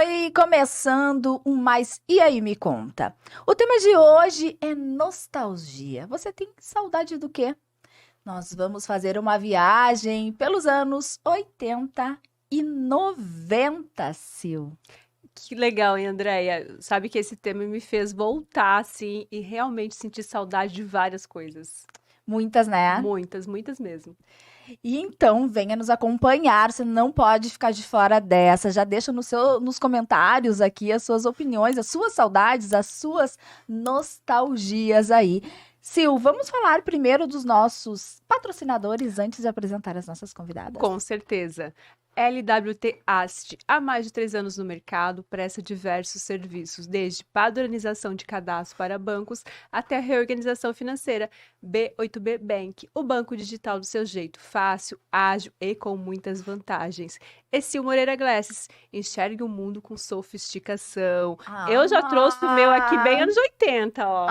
Oi, começando um Mais E aí Me Conta. O tema de hoje é nostalgia. Você tem saudade do quê? Nós vamos fazer uma viagem pelos anos 80 e 90, Sil. Que legal, hein, Andréia? Sabe que esse tema me fez voltar, assim, e realmente sentir saudade de várias coisas. Muitas, né? Muitas, muitas mesmo. E então, venha nos acompanhar, você não pode ficar de fora dessa. Já deixa nos comentários aqui as suas opiniões, as suas saudades, as suas nostalgias aí. Sil, vamos falar primeiro dos nossos patrocinadores antes de apresentar as nossas convidadas. Com certeza. LWT Ast, há mais de 3 anos no mercado, presta diversos serviços, desde padronização de cadastro para bancos até a reorganização financeira. B8B Bank, o banco digital do seu jeito, fácil, ágil e com muitas vantagens. E Sil Moreira Glasses, enxergue o mundo com sofisticação. Eu já trouxe o meu aqui bem anos 80, ó.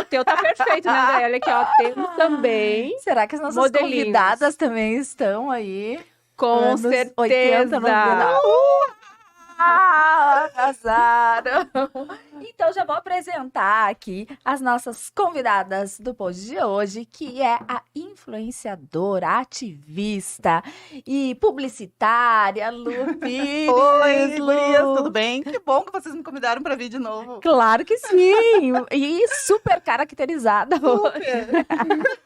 O teu tá perfeito, né, André? Olha aqui, ó, temos também. Será que as nossas modelinhos. convidadas também estão aí? Com Anos certeza. 80, 90. Arrasaram! Então já vou apresentar aqui as nossas convidadas do post de hoje, que é a influenciadora, ativista e publicitária Lu Pires. Oi, Lu. gurias, tudo bem? Que bom que vocês me convidaram para vir de novo. Claro que sim! E super caracterizada hoje. Super.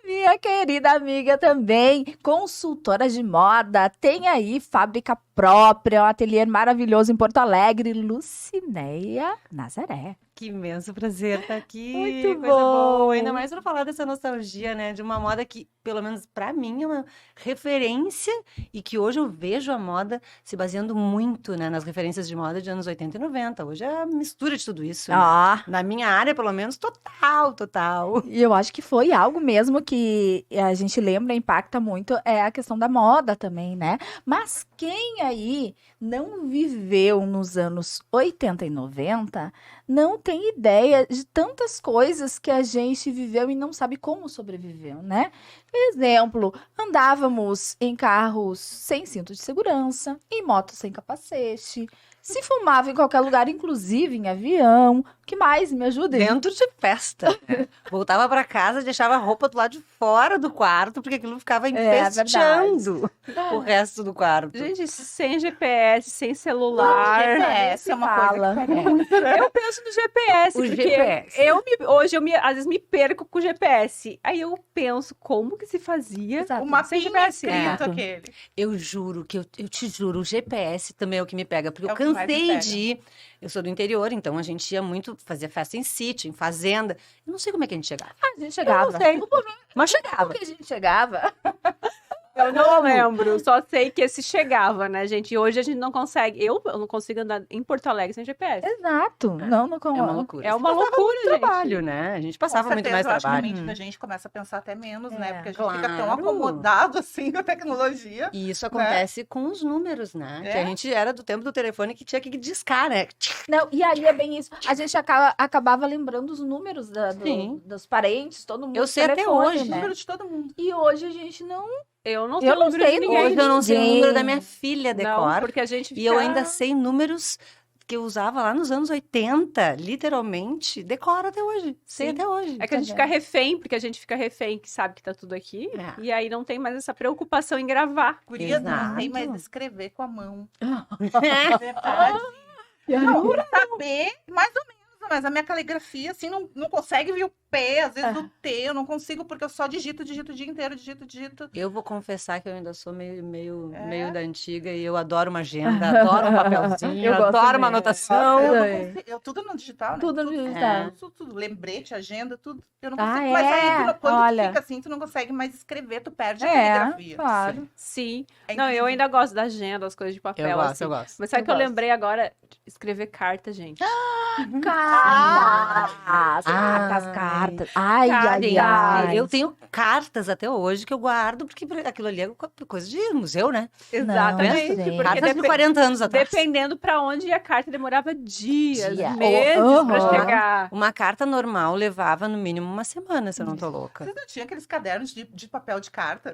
Minha querida amiga também, consultora de moda, tem aí fábrica própria, um ateliê maravilhoso em Porto Alegre, Lucinéia Nazaré. Que imenso prazer estar aqui. Muito Coisa bom. boa. Ainda mais para falar dessa nostalgia, né? De uma moda que, pelo menos para mim, é uma referência e que hoje eu vejo a moda se baseando muito, né, nas referências de moda de anos 80 e 90. Hoje é a mistura de tudo isso. Né? Na minha área, pelo menos, total. E eu acho que foi algo mesmo que a gente lembra, impacta muito, é a questão da moda também, né? Mas quem aí não viveu nos anos 80 e 90, não tem ideia de tantas coisas que a gente viveu e não sabe como sobreviveu, né? Exemplo, andávamos em carros sem cinto de segurança, em motos sem capacete, se fumava em qualquer lugar, inclusive em avião. O que mais? Me ajudem. Dentro de festa. Né? Voltava para casa, deixava a roupa do lado de fora do quarto, porque aquilo ficava empesteando o resto do quarto. Gente, sem GPS, sem celular. GPS é uma coisa que pega muito. Eu penso no GPS, O porque GPS. hoje às vezes me perco com o GPS. Aí eu penso, como que se fazia Exato. O mapinha sem GPS? escrito aquele. Eu juro que eu te juro, o GPS também é o que me pega, porque É eu o que mais me cansei pega. de ir. Eu sou do interior, então a gente ia muito, fazia festa em sítio, em fazenda. Eu não sei como é que a gente chegava. A gente chegava. Eu não sei, mas chegava. Como que a gente chegava? Eu não lembro, só sei que esse chegava, né, gente? E hoje a gente não consegue. Eu não consigo andar em Porto Alegre sem GPS. Exato. Não É uma loucura. É uma loucura, gente. Trabalho, né? A gente passava Com muito certeza, mais eu acho que a trabalho. mente da gente começa a pensar até menos, É, né? Porque a gente fica tão claro. acomodado assim com a tecnologia. E isso acontece com os números, né? Que a É. gente era do tempo do telefone que tinha que discar, né? Não, e aí é bem isso. A gente acabava lembrando os números Sim. dos parentes, todo mundo. Eu sei até telefone, hoje, O né? número de todo mundo. E hoje a gente não. Eu não Eu sei o não número de sei ninguém. Hoje eu não sei o Ninguém. número da minha filha, Não, decora. porque a gente E eu fica- ainda sei números que eu usava lá nos anos 80, literalmente, decora até hoje. Sei Sim. até hoje. É que a gente fica refém, porque a gente fica refém que sabe que tá tudo aqui. É. E aí não tem mais essa preocupação em gravar. Gurias não sei Exato. mais escrever com a mão. É. Verdade. E aí- Não, saber, mais ou menos, mas a minha caligrafia, assim, não consegue vir o P, às vezes o T, eu não consigo, porque eu só digito o dia inteiro, digito. Eu vou confessar que eu ainda sou meio É? da antiga e eu adoro uma agenda, adoro um papelzinho, Eu gosto adoro uma mesmo. anotação. Eu, não também. consigo, eu tudo no digital, né? Tudo no digital. Tudo, lembrete, agenda, tudo. Eu não Ah, consigo. Mas aí, é? quando Olha. tu fica assim, tu não consegue mais escrever, tu perde a É, caligrafia. claro. Sim. É Não, eu incrível. ainda gosto da agenda, as coisas de papel. Eu gosto, assim. eu gosto. Mas sabe Eu que eu gosto. lembrei agora? Escrever carta, gente. Cartas, Ah, cartas. Cartas. Ai, ai, Sim. ai. Eu tenho cartas até hoje que eu guardo, porque aquilo ali é coisa de museu, né? Exatamente. gente. Porque Cartas de 40 anos atrás. dependendo pra onde ia a carta, demorava dias, Dia. meses pra Aham. chegar. Uma carta normal levava no mínimo uma semana, se eu não tô louca. Vocês não tinham aqueles cadernos de papel de carta?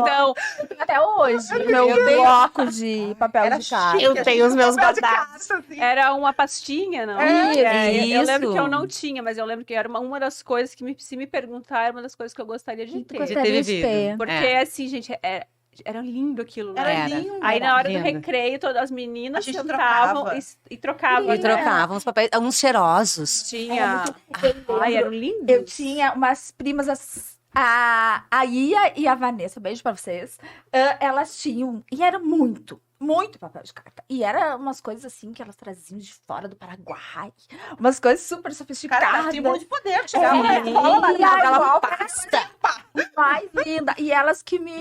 Então, Até hoje. Meu bloco de papel Era de carta. chique, Eu tenho os meus papel de guardados. carta, assim. era uma pastinha, não? Eu lembro Isso. que eu não tinha, mas eu lembro que era uma das coisas que, se me perguntar, era uma das coisas que eu gostaria de ter. Gostaria de vivido. ter. Porque, É. assim, gente, era lindo aquilo, né? Era Era. lindo. Aí, na hora do lindo. recreio, todas as meninas A gente sentavam trocava. e trocavam. E né? trocavam os papéis, uns cheirosos. Tinha. Eu Ai, lembro, eram lindos. eu tinha umas primas, a Ia e a Vanessa, beijo pra vocês. Elas tinham, e era muito papel de carta. E era umas coisas assim que elas traziam de fora do Paraguai. Umas coisas super sofisticadas. Cara, elas tinham muito poder. Chegava na É, escola, largava igual igual pasta. Mais linda. E elas que me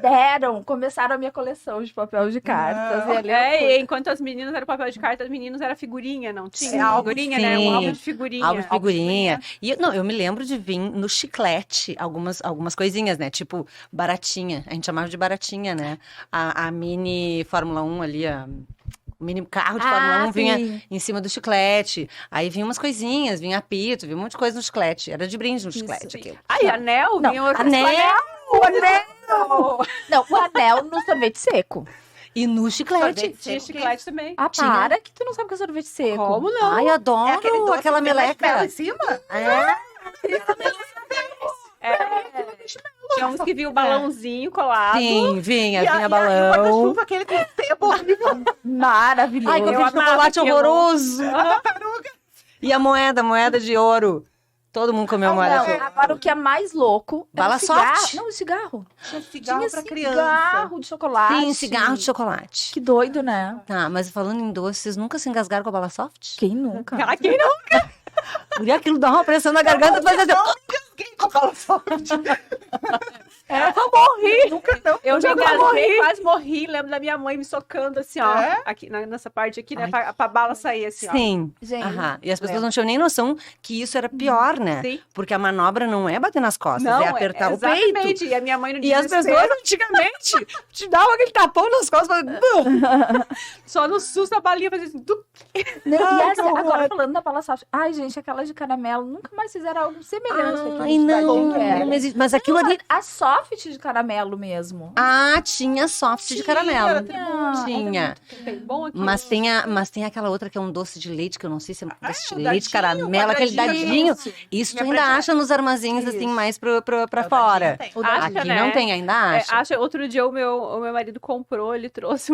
deram, começaram a minha coleção de papel de cartas. Não. E ali eu fui. E enquanto as meninas eram papel de carta, as meninas era figurinha, não tinha? Sim, álbum, Figurinha, né? Um sim. álbum de figurinha. Álbum de figurinha. E, não, eu me lembro de vir no chiclete algumas coisinhas, né? Tipo, baratinha. A gente chamava de baratinha, né? A mini Fórmula 1 ali, o mini carro de Fórmula 1 vinha sim. em cima do chiclete. Aí vinha umas coisinhas, vinha apito, vinha um monte de coisa no chiclete. Era de brinde no chiclete aquilo. Ai, anel? Não, vinha Anel! O anel! Não, o anel no sorvete seco. E no chiclete. Sorvete Tinha seco, chiclete também. Ah, Tinha. para que tu não sabe o que é sorvete seco. Como não? Ai, adoro É aquele doce aquela que tem marshmallow meleca. em cima? Tinha uns que vinha o balãozinho colado. Sim, vinha E o balão. guarda-chuva, aquele com sebo horrível. Maravilhoso. Ai, com Eu aquele amava chocolate aquilo. horroroso. E a moeda de ouro. Todo mundo comeu moeda de Não, ouro. agora o que é mais louco é Bala o cigarro. soft? Não, o cigarro. Tinha cigarro Tinha pra criança. cigarro de chocolate. Sim, cigarro de chocolate. Que doido, né? Tá, mas falando em doces, vocês nunca se engasgaram com a bala soft? Quem nunca? Ah, quem não? E aquilo dá uma pressão na garganta, tu vai fazer... Quem com a bala soft? Eu morri. Nunca não. Eu me Nunca engasguei, quase morri. Lembro da minha mãe me socando assim, ó. É? Aqui, nessa parte aqui, né? Pra bala sair assim, ó. Sim. Gente, Aham. E as pessoas não tinham nem noção que isso era pior, né? Sim. Porque a manobra não é bater nas costas, Não, é apertar o peito. exatamente. E a minha mãe no E as desespero, pessoas antigamente te davam aquele tapão nas costas. só no susto a balinha fazia assim. Não, e Ai, essa, que horror. agora falando da bala soft. Ai, gente, aquela de caramelo. Nunca mais fizeram algo semelhante. àquilo Ai, de não. balinha que era. Mas aquilo ali... A soft de caramelo mesmo. Ah, tinha soft de caramelo. Tinha. Bom aqui. Mas tem aquela outra que é um doce de leite, que eu não sei se é doce de o leite, dadinho, caramelo, aquele quadradinho. dadinho. Isso tu Minha ainda predileção. acha nos armazinhos, assim, Isso. mais pra O fora. dadinho tem. O Acha, Aqui né? não tem, ainda acha. Outro dia o meu marido comprou, ele trouxe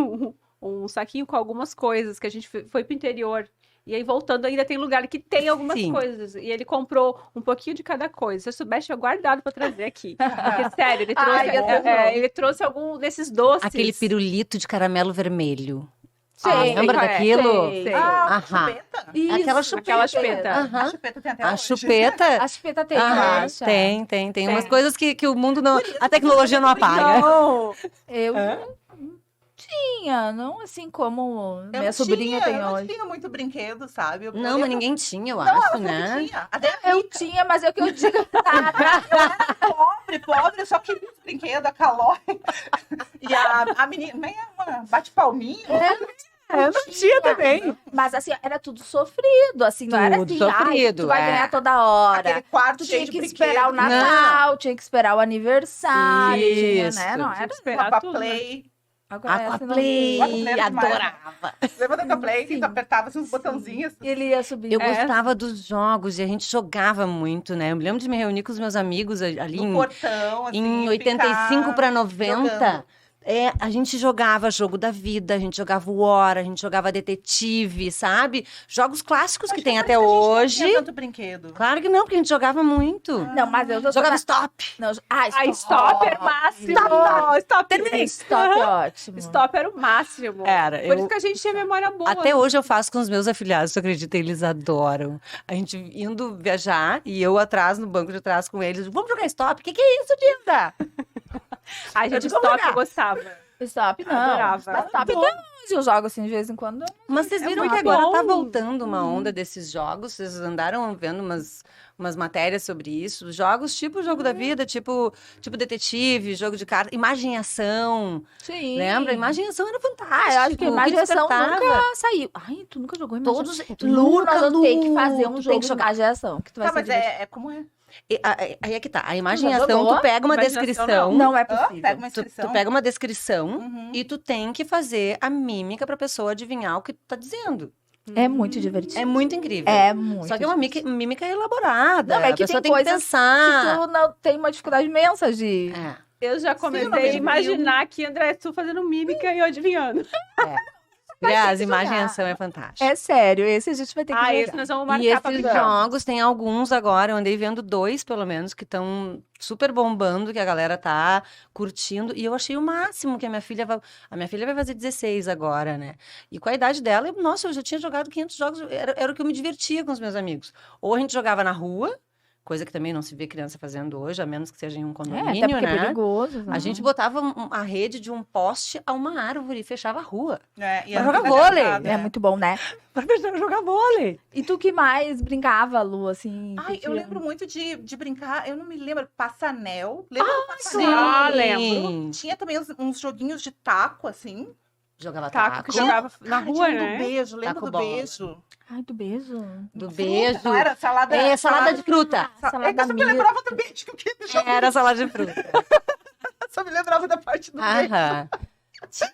um saquinho com algumas coisas que a gente foi pro interior. E aí, voltando, ainda tem lugar que tem algumas Sim. coisas. E ele comprou um pouquinho de cada coisa. Se eu soubesse, tinha guardado pra trazer aqui. Porque, sério, ele trouxe, Ai, eu também. ele trouxe algum desses doces. Aquele pirulito de caramelo vermelho. Sei, lembra qual é? daquilo? Sei. Ah, Aham. chupeta? Isso, Aquela chupeta. Aquela chupeta. Aham. A chupeta tem até A hoje. chupeta. A chupeta tem, Aham, acha? tem umas coisas que o mundo não... A tecnologia não apaga. Não. Eu Hã? não tinha, não assim como Eu minha não sobrinha tinha, tem eu não hoje. tinha muito brinquedo, sabe? Eu Não, mas lembro- ninguém tinha, eu Não, acho, ela né? não tinha. Até Eu tinha, mas é o que eu digo. pobre, eu só queria os brinquedos, a calói. E a menina, nem uma bate palminha. Eu não tinha também. Mas assim, era tudo sofrido, assim, não era Tudo assim, ai, sofrido, tu vai é. ganhar toda hora. Aquele quarto Tu cheio tinha de que esperar o brinquedo. Natal, tinha que esperar o aniversário, tinha, Isso. né? Não Tinha era que esperar Uma tudo, né? play. agora essa não- Aquaplay, Aquaplay era demais. adorava. Lembra da Aquaplay? Que Sim. tu apertava assim, uns botãozinhos. Ele ia subir. Eu É. gostava dos jogos e a gente jogava muito, né? Eu me lembro de me reunir com os meus amigos ali No portão, assim. em 85 ficar para 90. jogando. A gente jogava Jogo da Vida, a gente jogava War, a gente jogava Detetive, sabe? Jogos clássicos que Acho tem por até isso que a gente não hoje. tinha tanto brinquedo. Claro que não, porque a gente jogava muito. Não, mas eu tô Jogava Stop. Não, A stop. Stop era o máximo. Stop, Terminei. Stop é ótimo. Stop era o máximo. Era, Por eu- isso que a gente tinha memória boa. Até hoje eu faço com os meus afilhados, tu acredita? Eles adoram. A gente indo viajar e eu atrás, no banco de trás com eles. Vamos jogar Stop? O que é isso, Dinda? A gente digo, Stop "Olha." eu gostava. Stop não. Adorava. Stop até hoje eu jogo assim de vez em quando. Mas vocês viram muito que agora tá bom. voltando uma onda desses jogos? Vocês andaram vendo umas matérias sobre isso? Jogos tipo Jogo da Vida, tipo detetive, jogo de carta, imagem e ação. Sim. Lembra? Imagem e ação era fantástico. Ah, eu acho que imaginação despertava. nunca saiu. Ai, tu nunca jogou imaginação? Todos. Luna, eu tenho que fazer um tu tem jogo que de jogar. imaginação. Que tu vai Tá, ser mas é como é? Aí é que tá. A imagem e já ação, jogou? tu pega uma Imaginação, descrição. Não é Hã? possível. Pega uma Tu inscrição. pega uma descrição Uhum. e tu tem que fazer a mímica pra pessoa adivinhar o que tu tá dizendo. É muito divertido. É muito incrível. É muito. Só que é uma mímica elaborada. Não, é que a pessoa tem tem que coisas pensar. Tu não tem uma dificuldade imensa de... É. Eu já não comecei vejo a imaginar que André tu fazendo mímica e eu adivinhando. Aliás, imagem e jogar. ação é fantástico. É sério, esse a gente vai ter que Ah, jogar. esse nós vamos marcar E pra esses brincar. jogos, tem alguns agora, eu andei vendo 2, pelo menos, que estão super bombando, que a galera tá curtindo. E eu achei o máximo que a minha filha vai fazer 16 agora, né? E com a idade dela, nossa, eu já tinha jogado 500 jogos, era o que eu me divertia com os meus amigos. Ou a gente jogava na rua, coisa que também não se vê criança fazendo hoje, a menos que seja em um É, condomínio, até porque é né? perigoso. A gente botava a rede de um poste a uma árvore e fechava a rua. É, e Mas a joga vida vôlei. adiantada, É muito bom, né? Pra jogar vôlei. E tu que mais brincava, Lu, assim? Ai, que eu tinha? lembro muito de brincar, eu não me lembro, passanel. Lembra do Sim. passanel? Ah, lembro. Tinha também uns joguinhos de taco, assim. Jogava Taco taco. que jogava na Cara, rua, tinha um né? do beijo, lembra Taco do bola. beijo? Ai, do beijo. Do Fruta, beijo. Não era salada. É, salada de fruta. É que eu só me mista. lembrava do beijo, que eu queria deixar Era salada de fruta. só me lembrava da parte do beijo. Aham. Tinha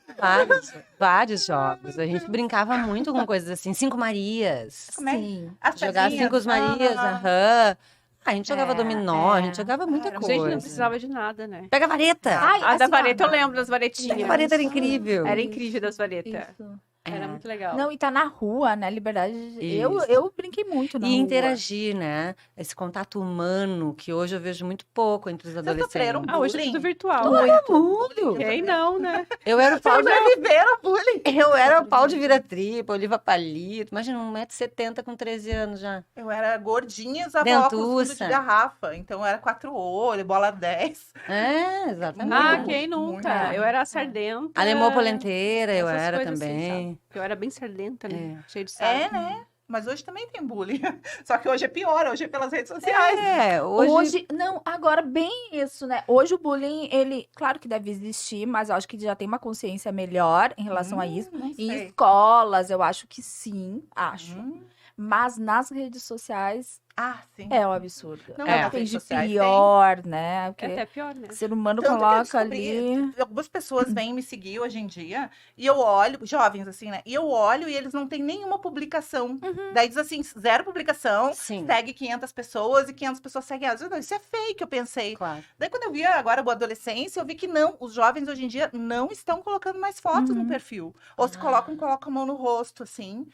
vários jogos. A gente brincava muito com coisas assim. Cinco Marias. Como é? Sim. As Jogar pedrinhas. Cinco Marias. Ah, Aham. A gente jogava dominó, a é. gente jogava muita Era A gente não coisa. precisava de nada, né? Pega a vareta. Ai, A da assim, vareta eu ó, lembro das varetinhas. A vareta era incrível. Era incrível das varetas. Isso. Era É. muito legal. Não, e tá na rua, né? Liberdade. Eu, Isso. eu brinquei muito na E rua. interagir, né? Esse contato humano que hoje eu vejo muito pouco entre os sofreram adolescentes. Ah, hoje é bullying? tudo virtual. Muito. Quem não, né? Eu era o pau de Sobreviveram bullying. Eu era o pau de vira-tripa, oliva palito. Imagina, 1,70 m com 13 anos já. Eu era gordinha, usava óculos fundo Dentuça. de garrafa. Então eu era 4 olhos, bola 10. É, exatamente. Ah, Muito, quem muito. nunca? Eu era a sardenta. Alemã polenteira, eu essas era coisas assim, também. sabe? Eu era bem sardenta, né? Cheio de É, sardo. né? Mas hoje também tem bullying. Só que hoje é pior, hoje é pelas redes sociais. É, hoje... Não, agora bem isso, né? Hoje o bullying, ele, claro que deve existir, mas eu acho que já tem uma consciência melhor em relação a isso. Não Em sei. escolas, eu acho que sim, acho. Hum. Mas nas redes sociais Ah, sim. é um absurdo. Não, é nas o que tem redes de sociais pior, né? É Porque até pior, né? o ser humano Tanto que eu coloca descobri- ali. Algumas pessoas vêm me seguir hoje em dia e eu olho, jovens assim, né? E eu olho e eles não têm nenhuma publicação. Daí diz assim, 0 publicação, Sim, segue 500 pessoas e 500 pessoas seguem elas. Eu, não, isso é fake, eu pensei. claro. Daí quando eu vi agora a adolescência, eu vi que não, os jovens hoje em dia não estão colocando mais fotos no perfil. Ou se colocam a mão no rosto, assim.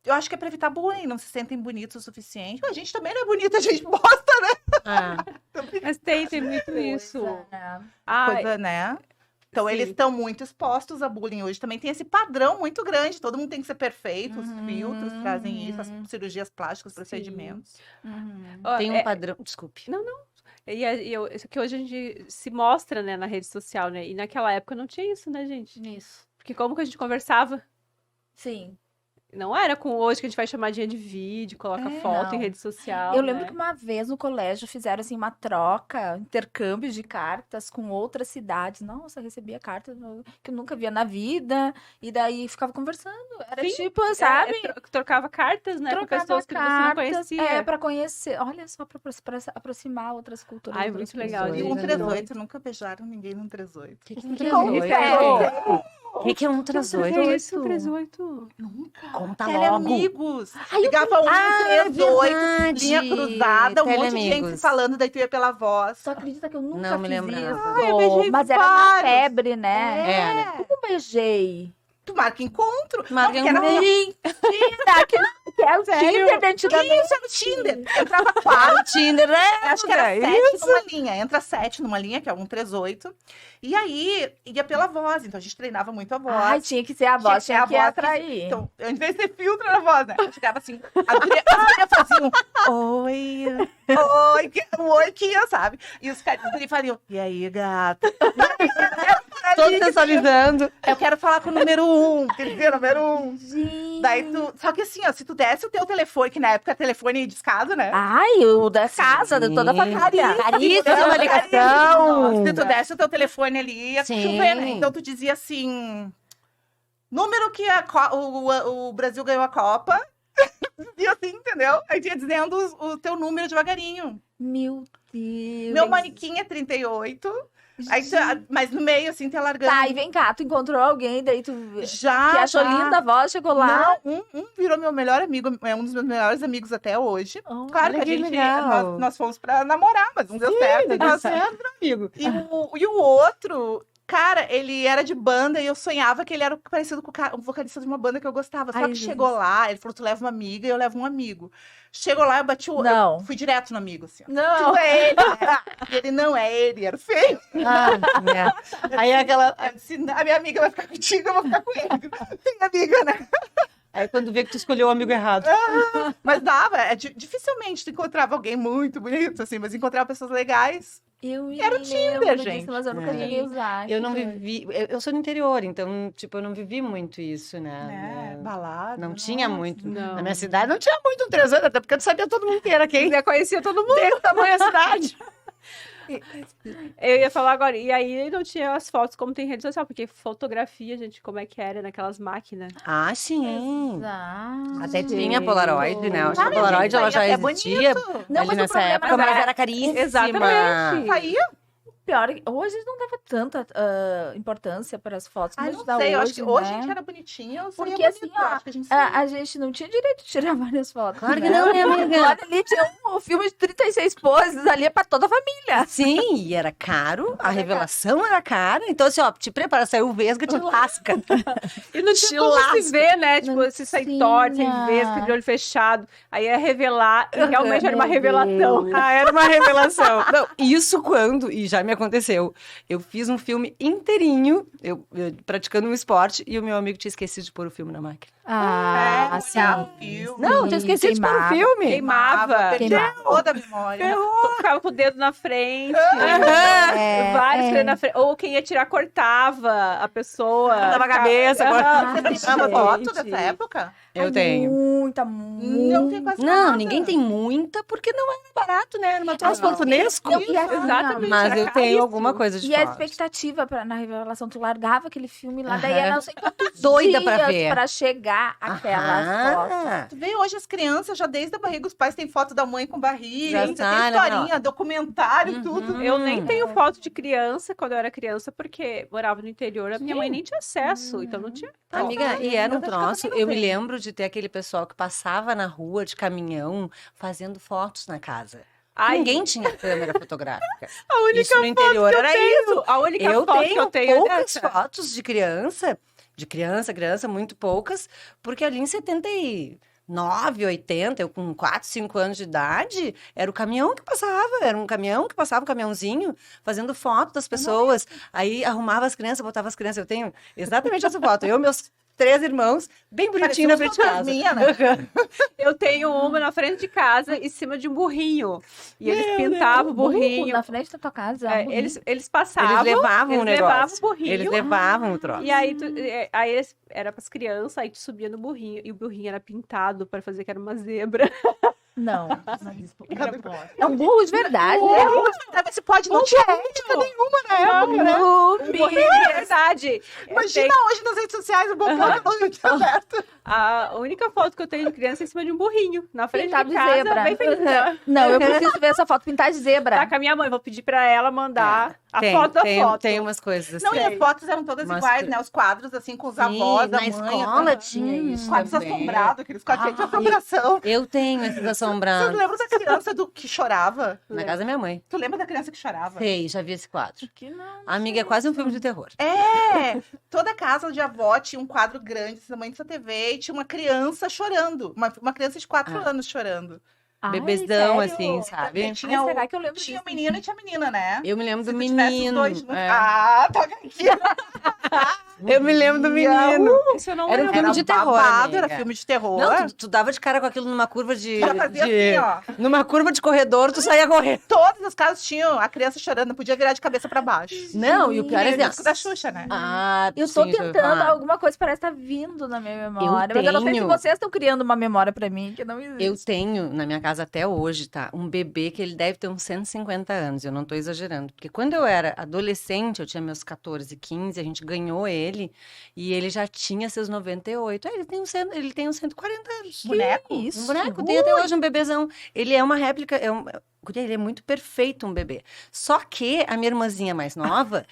Eu acho que é pra evitar bullying, não se sentem bonitos o suficiente. A gente também não é bonita, a gente bosta, Ah, Mas tem muito isso. né? Ah, coisa, né? Então, sim. eles estão muito expostos a bullying hoje. Também tem esse padrão muito grande. Todo mundo tem que ser perfeito. Os filtros trazem isso, as cirurgias plásticas, procedimentos. ó, tem um é- padrão... Desculpe. isso que hoje a gente se mostra, né, na rede social, né? E naquela época não tinha isso, né, gente? Isso. Porque como que a gente conversava? Sim. Não era com hoje que a gente faz chamadinha de vídeo, coloca foto em não. rede social. Eu lembro né? que uma vez no colégio fizeram assim uma troca, intercâmbio de cartas com outras cidades. Nossa, eu recebia cartas que eu nunca via na vida. E daí ficava conversando. Era Sim, tipo, sabe? Trocava cartas, né? Com Trocava pessoas que você não conhecia. É, pra conhecer. Olha só, pra aproximar outras culturas. Ai, outras muito legal, pessoas. E gente. um 38, nunca beijaram ninguém num 38. O que Um é Como um que 38? é? O que é um 38? 38. Nunca. Conta logo. Teleamigos. Ligava um 38, verdade. linha cruzada, um monte de gente se Teleamigos. falando, daí tu ia pela voz. Tu acredita que eu nunca Não me fiz lembrava. isso? Ai, eu beijei Mas era na vários. febre, né? É. Como beijei? Tu marca encontro. Marca Não, porque era Mentira! Que é o Tinder da antigamente. Isso, era o Tinder. Entrava 4. O Tinder, é. Acho que era é 7 isso. numa linha. Entra 7 numa linha, que é um 38. E aí, ia pela voz. Então, a gente treinava muito a voz. Ai, tinha que ser a voz, Tinha tinha que que ser a voz atrair. Então, ao invés de ser filtro na voz, né? Eu chegava assim, as gurias faziam oi, oi, o oi que ia, sabe? E os caras faziam, e aí, gata? Era por Todos sensualizando. Eu quero falar com o número 1. Quer dizer, número 1. Gente. Daí tu... Só que assim, ó, se tu desse o teu telefone, que na época era telefone discado, né? Ai, o da casa, de toda a Sim. família. Caríssima ligação. Se tu desse o teu telefone ali, ia Sim. chover, né? Então tu dizia assim... Número que o Brasil ganhou a Copa. E assim, entendeu? Aí tinha dizendo o teu número devagarinho. Meu Deus. Meu manequim é 38. Aí, mas no meio, assim, tá largando. Tá, e vem cá, tu encontrou alguém, daí tu Já, que achou já. linda a voz, chegou lá. Não, um virou meu melhor amigo, é um dos meus melhores amigos até hoje. Oh, Claro que olha a que gente, legal. nós fomos pra namorar, mas não deu certo. Tá Nós- certo, amigo. E o outro, cara, ele era de banda e eu sonhava que ele era parecido com o vocalista de uma banda que eu gostava. Só Ai, que Jesus. chegou lá, ele falou, tu leva uma amiga e eu levo um amigo. Chegou lá, eu bati o... Não. Eu fui direto no amigo, assim. ó. Não. Tu é ele. E ele não é ele, era feio. Aí é aquela. Eu disse, a minha amiga vai ficar contigo, eu vou ficar com ele. Tem amiga, né? Aí quando vê que tu escolheu o amigo errado. Mas dava, dificilmente tu encontrava alguém muito bonito, assim, mas encontrava pessoas legais. Era o Tinder, gente. Mas eu nunca É. cheguei a usar. Eu não vivi. Eu sou do interior, então, tipo, eu não vivi muito isso, né? Balada. Não tinha nossa. muito. Não. Na minha cidade não tinha muito um 3 anos, até porque eu não sabia todo mundo que era quem. Já conhecia todo mundo. Tem o tamanho da cidade. Eu ia falar agora, e aí não tinha as fotos como tem rede social, porque fotografia, gente, como é que era naquelas máquinas. Ah, sim. Exato. Até tinha Polaroid, né? Eu acho que a Cara, Polaroid gente, ela isso já aí é existia bonito. Não, ali mas o nessa problema época, mas era- era caríssima. Exatamente. Saía? Pior, hoje não dava tanta importância para as fotos como Ah, a gente não dá sei, hoje, eu acho que hoje a né? gente era bonitinha, eu Porque saía assim, bonito, eu ó, acho que a gente saía. a gente não tinha direito de tirar várias fotos. Claro que né? não, né, amiga? Olha ali, tinha um filme de 36 poses ali, é pra toda a família. Sim, e era caro, a revelação era cara. Então, assim, ó, te prepara, saiu o vesga, te lasca. E não tinha como se Chilasca. ver, né? Tipo, Não se sair torto, sem tinha. ver, de olho fechado. Aí ia revelar, e realmente era uma Meu revelação. Deus. Ah, era uma revelação. Não, isso quando, e já me aconteceu, eu fiz um filme inteirinho, eu praticando um esporte, e o meu amigo tinha esquecido de pôr o filme na máquina. Ah, sim. olhava o filme. Não, tinha esquecido de pôr o queimava. filme. Queimava. Perdia toda a memória. Ficava com o dedo na frente. É, Vários é. dedos na frente. Ou quem ia tirar, cortava a pessoa. Dava a cabeça, Aham. Você tirava Gente. foto dessa época? Eu Ai, tenho. Muita, Não tem quase Não, nada. ninguém tem muita, porque não era barato, né? Era uma troço não. fortunesco. Não, e assim, ó, Exatamente. Mas era eu tenho caríssimo. alguma coisa de E a foto. expectativa na revelação, tu largava aquele filme lá, daí Aham. era não sei quantos Doida dias pra ver. pra chegar aquela foto. Aham. Tu vê hoje as crianças, já desde a barriga, os pais têm foto da mãe com barriga, Já já tá, tem né, historinha, documentário, Uhum. tudo. Eu nem tenho foto de criança quando eu era criança, porque morava no interior, a minha mãe nem tinha acesso, então não tinha. Amiga, e era um eu acho que eu troço. também não Eu me tenho. lembro de ter aquele pessoal que passava na rua de caminhão fazendo fotos na casa. Ai, Ninguém tinha câmera fotográfica. a única Isso no interior era isso. a única Eu foto que tenho eu tenho é poucas dessa. fotos de criança, muito poucas, porque ali em 79, 80, eu com 4, 5 anos de idade, era o caminhão que passava, era um caminhão que passava, um caminhãozinho, fazendo foto das pessoas, aí arrumava as crianças, botava as crianças, eu tenho exatamente essa foto, eu, meus 3 irmãos, bem bonitinho na frente de casa. Minha, né? Eu tenho uma na frente de casa, em cima de um burrinho. E eles pintavam o burrinho. Na frente da tua casa. É, um burrinho. eles passavam. Eles levavam o eles levavam negócio. o burrinho. Eles levavam o troço. E aí, aí era pras crianças, aí tu subia no burrinho. E o burrinho era pintado para fazer que era uma zebra. Não. É um burro de verdade. Você pode não tinha ética nenhuma na época, né? O burrinho de verdade. Imagina hoje nas redes sociais o bocão não tinha aberto. A única foto que eu tenho de criança é em cima de um burrinho. Na frente Pintado de de casa, zebra. bem feliz. Não, eu preciso ver essa foto pintada de zebra. Tá com a minha mãe, vou pedir pra ela mandar a foto da foto. Tem umas coisas assim. Não, e as fotos eram todas Mas iguais, que- né? Os quadros, assim, com os Sim, avós, da na mãe. escola assim. tinha isso Quadros também. assombrados, aqueles quadros cheios de Ai. assombração. Eu tenho esses Vocês assombrados. lembram da criança que chorava? Na casa da minha mãe. Tu lembra da criança que chorava? Sei, já vi esse quadro. Que não. Amiga, é quase um filme de terror. É! Toda casa de avó tinha um quadro grande, esse tamanho dessa TV, e tinha uma criança chorando. Uma criança de 4 Ah. anos chorando. Ai, Bebezão, sério? assim, sabe? Ai, Tinha, será o, que eu lembro tinha o disso? menino e tinha a menina, né? Eu me lembro Se do tu tivesse os menino. dois juntos- é. Ah, toca aqui. Eu me lembro do menino. Isso eu não Era um lembro. filme Era de terror, babado, era amiga. filme de terror. Não, tu dava de cara com aquilo numa curva de... Já fazia assim, ó. Numa curva de corredor, tu saía correndo. Todas as casas tinham a criança chorando, não podia virar de cabeça pra baixo. Não, e o pior é Era o assim... disco da Xuxa, né? Ah, Eu tô sim, isso eu ia tentando, falar. alguma coisa parece estar vindo na minha memória. Mas eu não sei se tenho. vocês estão criando uma memória pra mim que não existe. Eu tenho na minha casa até hoje, tá? Um bebê que ele deve ter uns 150 anos, eu não tô exagerando. Porque quando eu era adolescente, eu tinha meus 14, 15, a gente ganhou ele e ele já tinha seus 98. Ele tem uns 140 anos. Boneco? Isso. Um boneco, tem até hoje um bebezão. Ele é uma réplica, guria, ele é muito perfeito, um bebê. Só que a minha irmãzinha mais nova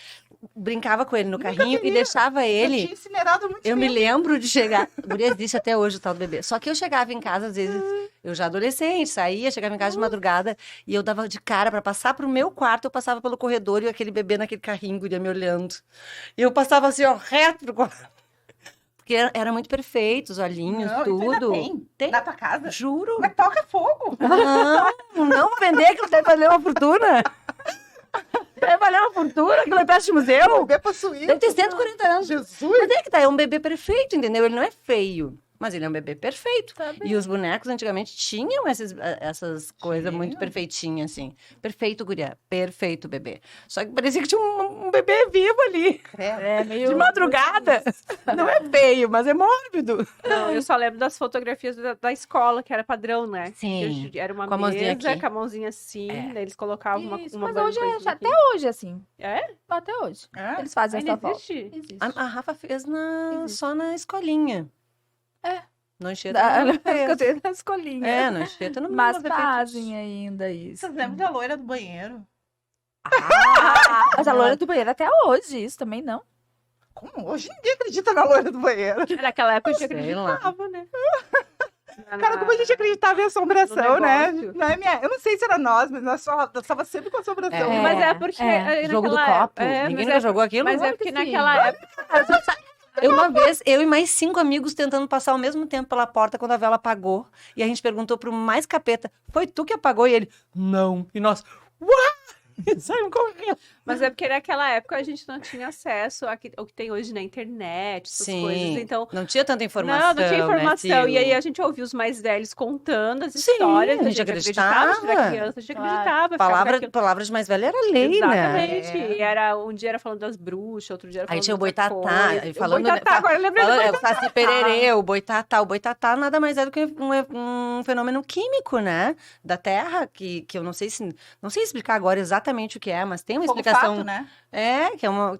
brincava com ele no carrinho e deixava Eu ele... tinha incinerado muito Eu me tempo. lembro de chegar. Guria, existe até hoje o tal do bebê. Só que eu chegava em casa, às vezes, eu já adolescente, saía, chegava em casa de madrugada e eu dava de cara pra passar pro meu quarto, eu passava pelo corredor e aquele bebê naquele carrinho, guria, me olhando. E eu passava assim, ó, reto pro quarto. Porque era muito perfeito, os olhinhos, Não, isso ainda tudo. tem? Tem. Na tua casa? Juro. Mas toca fogo. Não vou vender, que deve valer uma fortuna. Deve valer uma fortuna, aquilo é peça de museu. Bebê possuído. Deve ter 140 anos. Jesus. Mas é que tá, é um bebê perfeito, entendeu? Ele não é feio, mas ele é um bebê perfeito. Tá bem. E os bonecos antigamente tinham essas coisas muito Tinha. perfeitinhas, assim. Perfeito, guria. Perfeito, bebê. Só que parecia que tinha um bebê vivo ali. É meio... De madrugada. Não é feio, mas é mórbido. Não, eu só lembro das fotografias da escola, que era padrão, né? Sim, Que era uma com a mãozinha mesa, aqui. com a mãozinha assim, daí eles colocavam Isso, uma mas hoje é, coisinha até aqui. hoje, assim. É? Até hoje. É? Eles fazem Ainda essa volta. existe? Existe. A Rafa fez Existe. só na escolinha. É. No Anchieta Da, não fez. eu tenho na escolinha. É, no Anchieta não Mas não fez. fazem ainda isso. Vocês lembram da loira do banheiro? Mas a loira do banheiro até hoje, isso também não. Como? Hoje ninguém acredita na loira do banheiro. Naquela época a gente Sei lá. acreditava, né? Cara, como a gente acreditava em assombração, No né? negócio. Eu não sei se era nós, mas nós estava sempre com assombração. É. Mas é porque... Jogo do naquela copo. época- é, Ninguém mas nunca é, jogou aquilo? mas é Claro porque que sim. naquela época... Uma vez, eu e mais 5 amigos tentando passar ao mesmo tempo pela porta quando a vela apagou. E a gente perguntou pro mais capeta, foi tu que apagou? E ele, não. E nós, uau! E saímos correndo. Mas é porque naquela época a gente não tinha acesso ao que tem hoje na internet, essas coisas. Então, não tinha tanta informação, não tinha informação. Né, E aí a gente ouvia os mais velhos contando as Sim, histórias. a gente acreditava. A gente era criança, a gente Claro. acreditava. ficava naquilo. Palavras de mais velha era lei, né? Exatamente. E era, um dia era falando das bruxas, outro dia era falando Aí tinha o de outra boitatá, coisa. e falando- O boitatá, agora eu lembrei do Fala, boitatá. o Saci Pererê, o boitatá. O boitatá nada mais é do que um fenômeno químico, né? Da Terra, que eu não sei explicar agora exatamente o que é, mas tem uma explicação. Fato, né?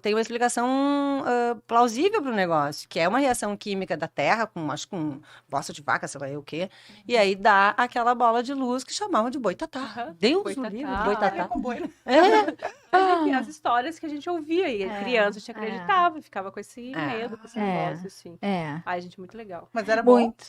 Tem uma explicação plausível para o negócio, que é uma reação química da Terra, acho que com bosta de vaca, sei lá o quê, e aí dá aquela bola de luz que chamavam de boitatá. Aham, Deus boitatá. o livre, Nada a boitatá. ver com boi, né? Mas enfim, as histórias que a gente ouvia. E criança, a gente acreditava, e ficava com esse medo, com esse negócio, assim. É. Ai, gente, muito legal. Mas era bom. Muito.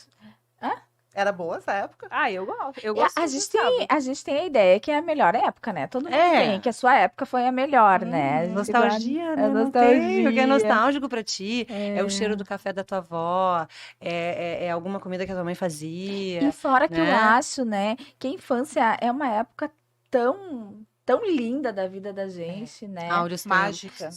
Era boa essa época. Ah, eu gosto. Eu E gosto a gente tem a ideia que é a melhor época, né? Todo mundo É. tem, que a sua época foi a melhor, né? A gente Nostalgia, guarda- né? É Não nostalgia. tem, o que é nostálgico pra ti. É o cheiro do café da tua avó, é alguma comida que a tua mãe fazia. E fora que eu né? acho, né, que a infância é uma época tão linda da vida da gente, né? Áureos Mágica.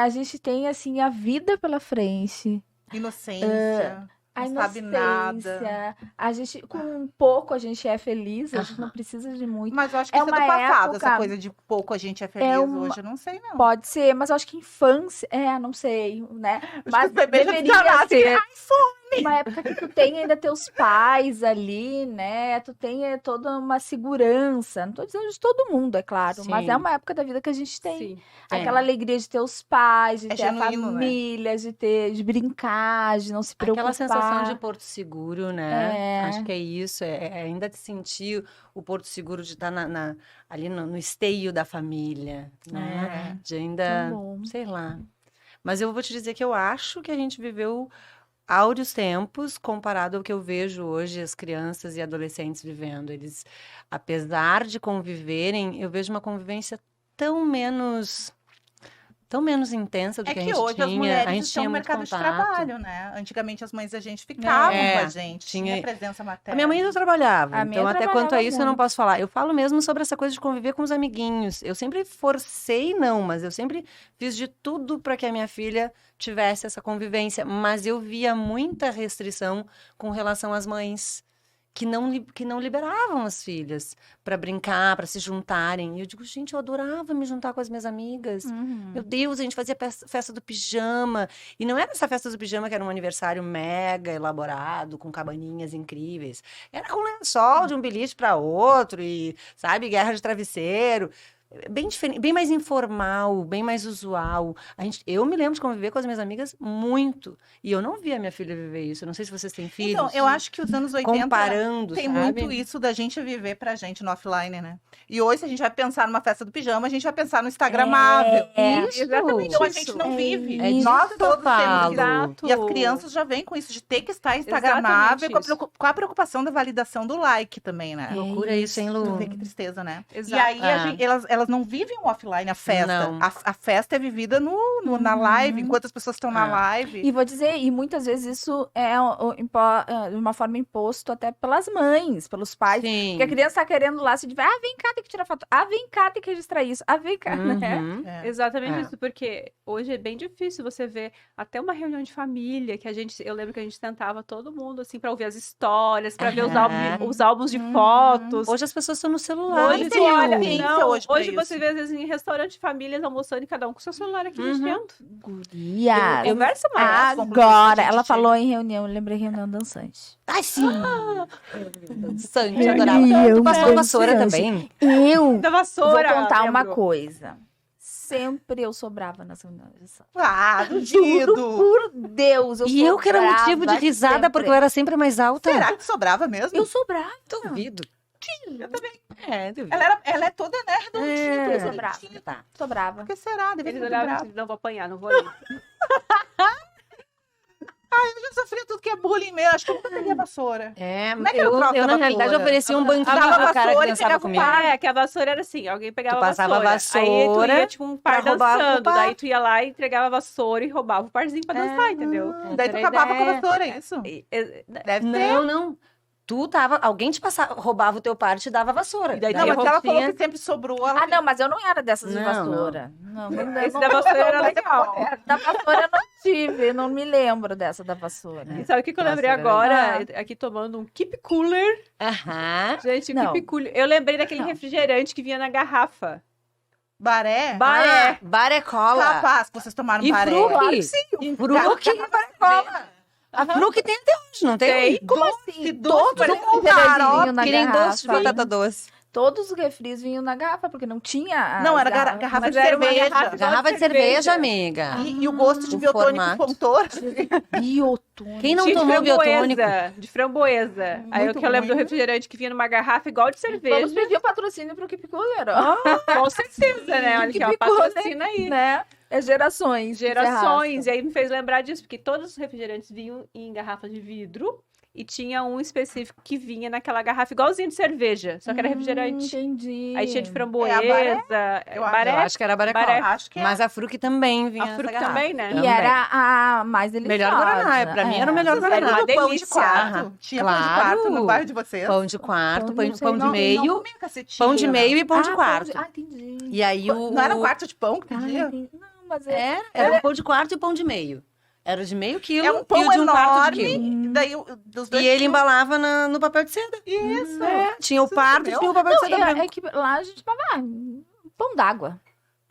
A gente tem, assim, a vida pela frente. Inocência. A Não sabe nada. inocência. A gente, com pouco, a gente é feliz. A gente não precisa de muito. Mas eu acho que É isso é do uma passado, essa época- coisa de pouco a gente é feliz hoje. Eu não sei, não. Pode ser, mas eu acho que infância... não sei, né? Mas os bebês já deveria nascem, ser uma época que tu tem ainda teus pais ali, né? Tu tem toda uma segurança. Não tô dizendo de todo mundo, é claro. Mas Sim. é uma época da vida que a gente tem. Sim. Aquela alegria de ter os pais, de É ter a genuíno, né? família, de brincar, de não se preocupar. Aquela sensação de Porto Seguro, né? É. Acho que é isso, ainda de sentir o Porto Seguro de estar ali no esteio da família, né? De ainda, Tão bom. sei lá. Mas eu vou te dizer que eu acho que a gente viveu áureos tempos comparado ao que eu vejo hoje as crianças e adolescentes vivendo. Eles, apesar de conviverem, eu vejo uma convivência tão menos tão menos intensa do É que a que gente hoje tinha. as A mulheres gente estão tinha no muito mercado de contato. trabalho, né? Antigamente as mães da gente ficavam É, com a gente, tinha presença A materna. minha mãe ainda trabalhava, A minha então até quanto a trabalhava isso eu não muito. posso falar. Eu falo mesmo sobre essa coisa de conviver com os amiguinhos. Eu sempre forcei, não, mas eu sempre fiz de tudo para que a minha filha tivesse essa convivência. Mas eu via muita restrição com relação às mães que não liberavam as filhas para brincar, para se juntarem. E eu digo, gente, eu adorava me juntar com as minhas amigas. Uhum. Meu Deus, a gente fazia festa do pijama. E não era essa festa do pijama que era um aniversário mega elaborado, com cabaninhas incríveis. Era um lençol de um beliche para outro e, sabe, guerra de travesseiro. Bem diferente, bem mais informal, bem mais usual. Eu me lembro de conviver com as minhas amigas muito. E eu não via minha filha viver isso. Eu não sei se vocês têm filhos. Então, eu acho que os anos 80 comparando, tem sabe? muito isso da gente viver pra gente no offline, né? E hoje, se a gente vai pensar numa festa do pijama, a gente vai pensar no instagramável. Isso. Exatamente. Então, a isso. gente não É vive. isso Nós que eu todos temos falo. isso. Exato. E as crianças já vêm com isso de ter que estar instagramável, Exatamente isso. com a preocupação da validação do like também, né? É. Loucura isso, hein, Tu Lu? vê que tristeza, né? Exato. E aí, É. elas não vivem o offline, a festa. Não. A festa é vivida na live, enquanto as pessoas estão na Ah. live. E vou dizer, e muitas vezes isso é de uma forma imposto até pelas mães, pelos pais. Sim. Porque a criança tá querendo lá se divertir. Ah, vem cá, tem que tirar foto. Ah, vem cá, tem que registrar isso. Ah, vem cá, né? Uhum. É. Exatamente É. isso, porque hoje é bem difícil você ver até uma reunião de família que eu lembro que a gente sentava todo mundo assim para ouvir as histórias, para ver Aham. os álbuns de fotos. Hoje as pessoas estão no celular. Hoje, tem tu olha, paciência não, hoje hoje, pra você isso. vê às vezes em restaurante de famílias almoçando e cada um com seu celular aqui Uhum. dentro. Gurias. Conversa mais. Agora, ela falou em reunião, eu lembrei reunião dançante. Ai, sim. Dançante, Eu adorava. ia, Tu passou a eu vassoura dançante. também? Eu Da vou vassoura. contar uma lembro. coisa. Sempre eu sobrava nas reuniões. Ah, Juro duvido. por Deus, eu E eu que era motivo de sobrava risada, sempre. porque eu era sempre a mais alta. Será que sobrava mesmo? Eu sobrava. Duvido. Eu também. É, duvido. Ela é toda, né, redondinha, eu toda sobrava. bonitinha. Tá. Sobrava. Por que será? Deve Eles ser olhavam bravo. assim, não vou apanhar, não vou ali. Eu já sofri tudo que é bullying mesmo. Acho que eu nunca peguei a vassoura. É, Como é que era o troço eu da na realidade vassoura? oferecia um banquinho Dava pro cara que vassoura e dançava pegava o comigo. par. É, que a vassoura era assim, alguém pegava Tu passava a Aí tu vassoura ia, tipo, um par pra roubar o dançando, par. daí tu ia lá e entregava a vassoura e roubava o parzinho pra dançar, entendeu? Daí tu Essa era a acabava com a ideia. vassoura, é isso? Deve ser. Não, não. Tu tava, alguém te passava, roubava o teu par e te dava a vassoura. E daí Não, eu mas ela falou tinha- que sempre sobrou. Ela Ah, não, mas eu não era dessas de Não, vassoura. Não, Esse da vassoura era legal. Da vassoura eu não tive, eu não me lembro dessa da vassoura. E sabe o que eu lembrei Vassoura agora? era Aqui tomando um Keep Cooler. Aham. Gente, o Não. Keep Cooler. Eu lembrei daquele Não. refrigerante que vinha na garrafa. Baré? Baré. Barecola. Capaz que vocês tomaram E baré. Fruc. Claro que sim. E Fruc. Barecola. A Fruc tem até hoje, não tem? Como assim? doce, Todos os parece um refrigerantes xarope, vinham na Que nem doce de garrafa. batata doce. Todos os refris vinham na garrafa, porque não tinha. Não, as era garrafas. garrafa Mas de era uma cerveja. garrafa Garrafa de cerveja, amiga. E o gosto de O biotônico formato. fontor. Biotônico. Quem não Tinha tomou biotônico? de framboesa. Aí Muito eu lembro do ruim. refrigerante que vinha numa garrafa igual de Vamos cerveja. pedir o patrocínio pro Keep Cooler, ó. Com certeza, né? Olha aqui, ó, Keep Cooler, patrocina aí. Né? É gerações. de Gerações. terraça. E aí me fez lembrar disso, porque todos os refrigerantes vinham em garrafa de vidro e tinha um específico que vinha naquela garrafa igualzinho de cerveja, só que era refrigerante. Entendi. Aí tinha de framboesa, Eu acho. baré, Eu acho que era barecola. Baré. Acho que é. Mas a Fruc também vinha a nessa fruta garrafa. também, né? E Também. era a mais deliciosa. Melhor Guaraná. Pra mim era o melhor Vocês Guaraná. lembram Uma do pão de delícia. quarto? Tinha pão de Claro. quarto no bairro de vocês? Pão de quarto, Pão pão, de- pão de não, Não meio, comia cacetinho, pão de né? meio e pão de quarto. Ah, entendi. E aí o... Não era o quarto de pão que Ah, pedia? entendi. Não, mas Era um pão de quarto e pão de meio. Era de meio quilo É um pão e o de um quarto de enorme. quilo. E daí, dos dois E ele quilos- embalava no papel de seda. Isso. Tinha o parto e comeu? tinha o papel de Não, seda branco. é que lá a gente chamava pão d'água.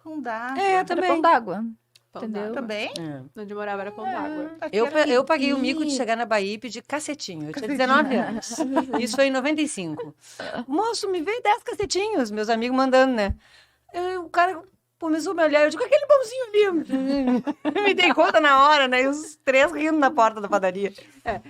Pão d'água. É, Era também. pão d'água. Pão Entendeu? d'água. Também? É. Onde eu morava era pão d'água. Aqui Eu, era eu paguei o mico de E- chegar na Bahia e pedir cacetinho. Eu tinha 19 anos. Isso foi em 95. Moço, me veio 10 cacetinhos. Meus amigos mandando, né? O cara começou a me olhar. Eu digo, aquele pãozinho ali. Eu me dei conta na hora, né? E os 3 rindo na porta da padaria.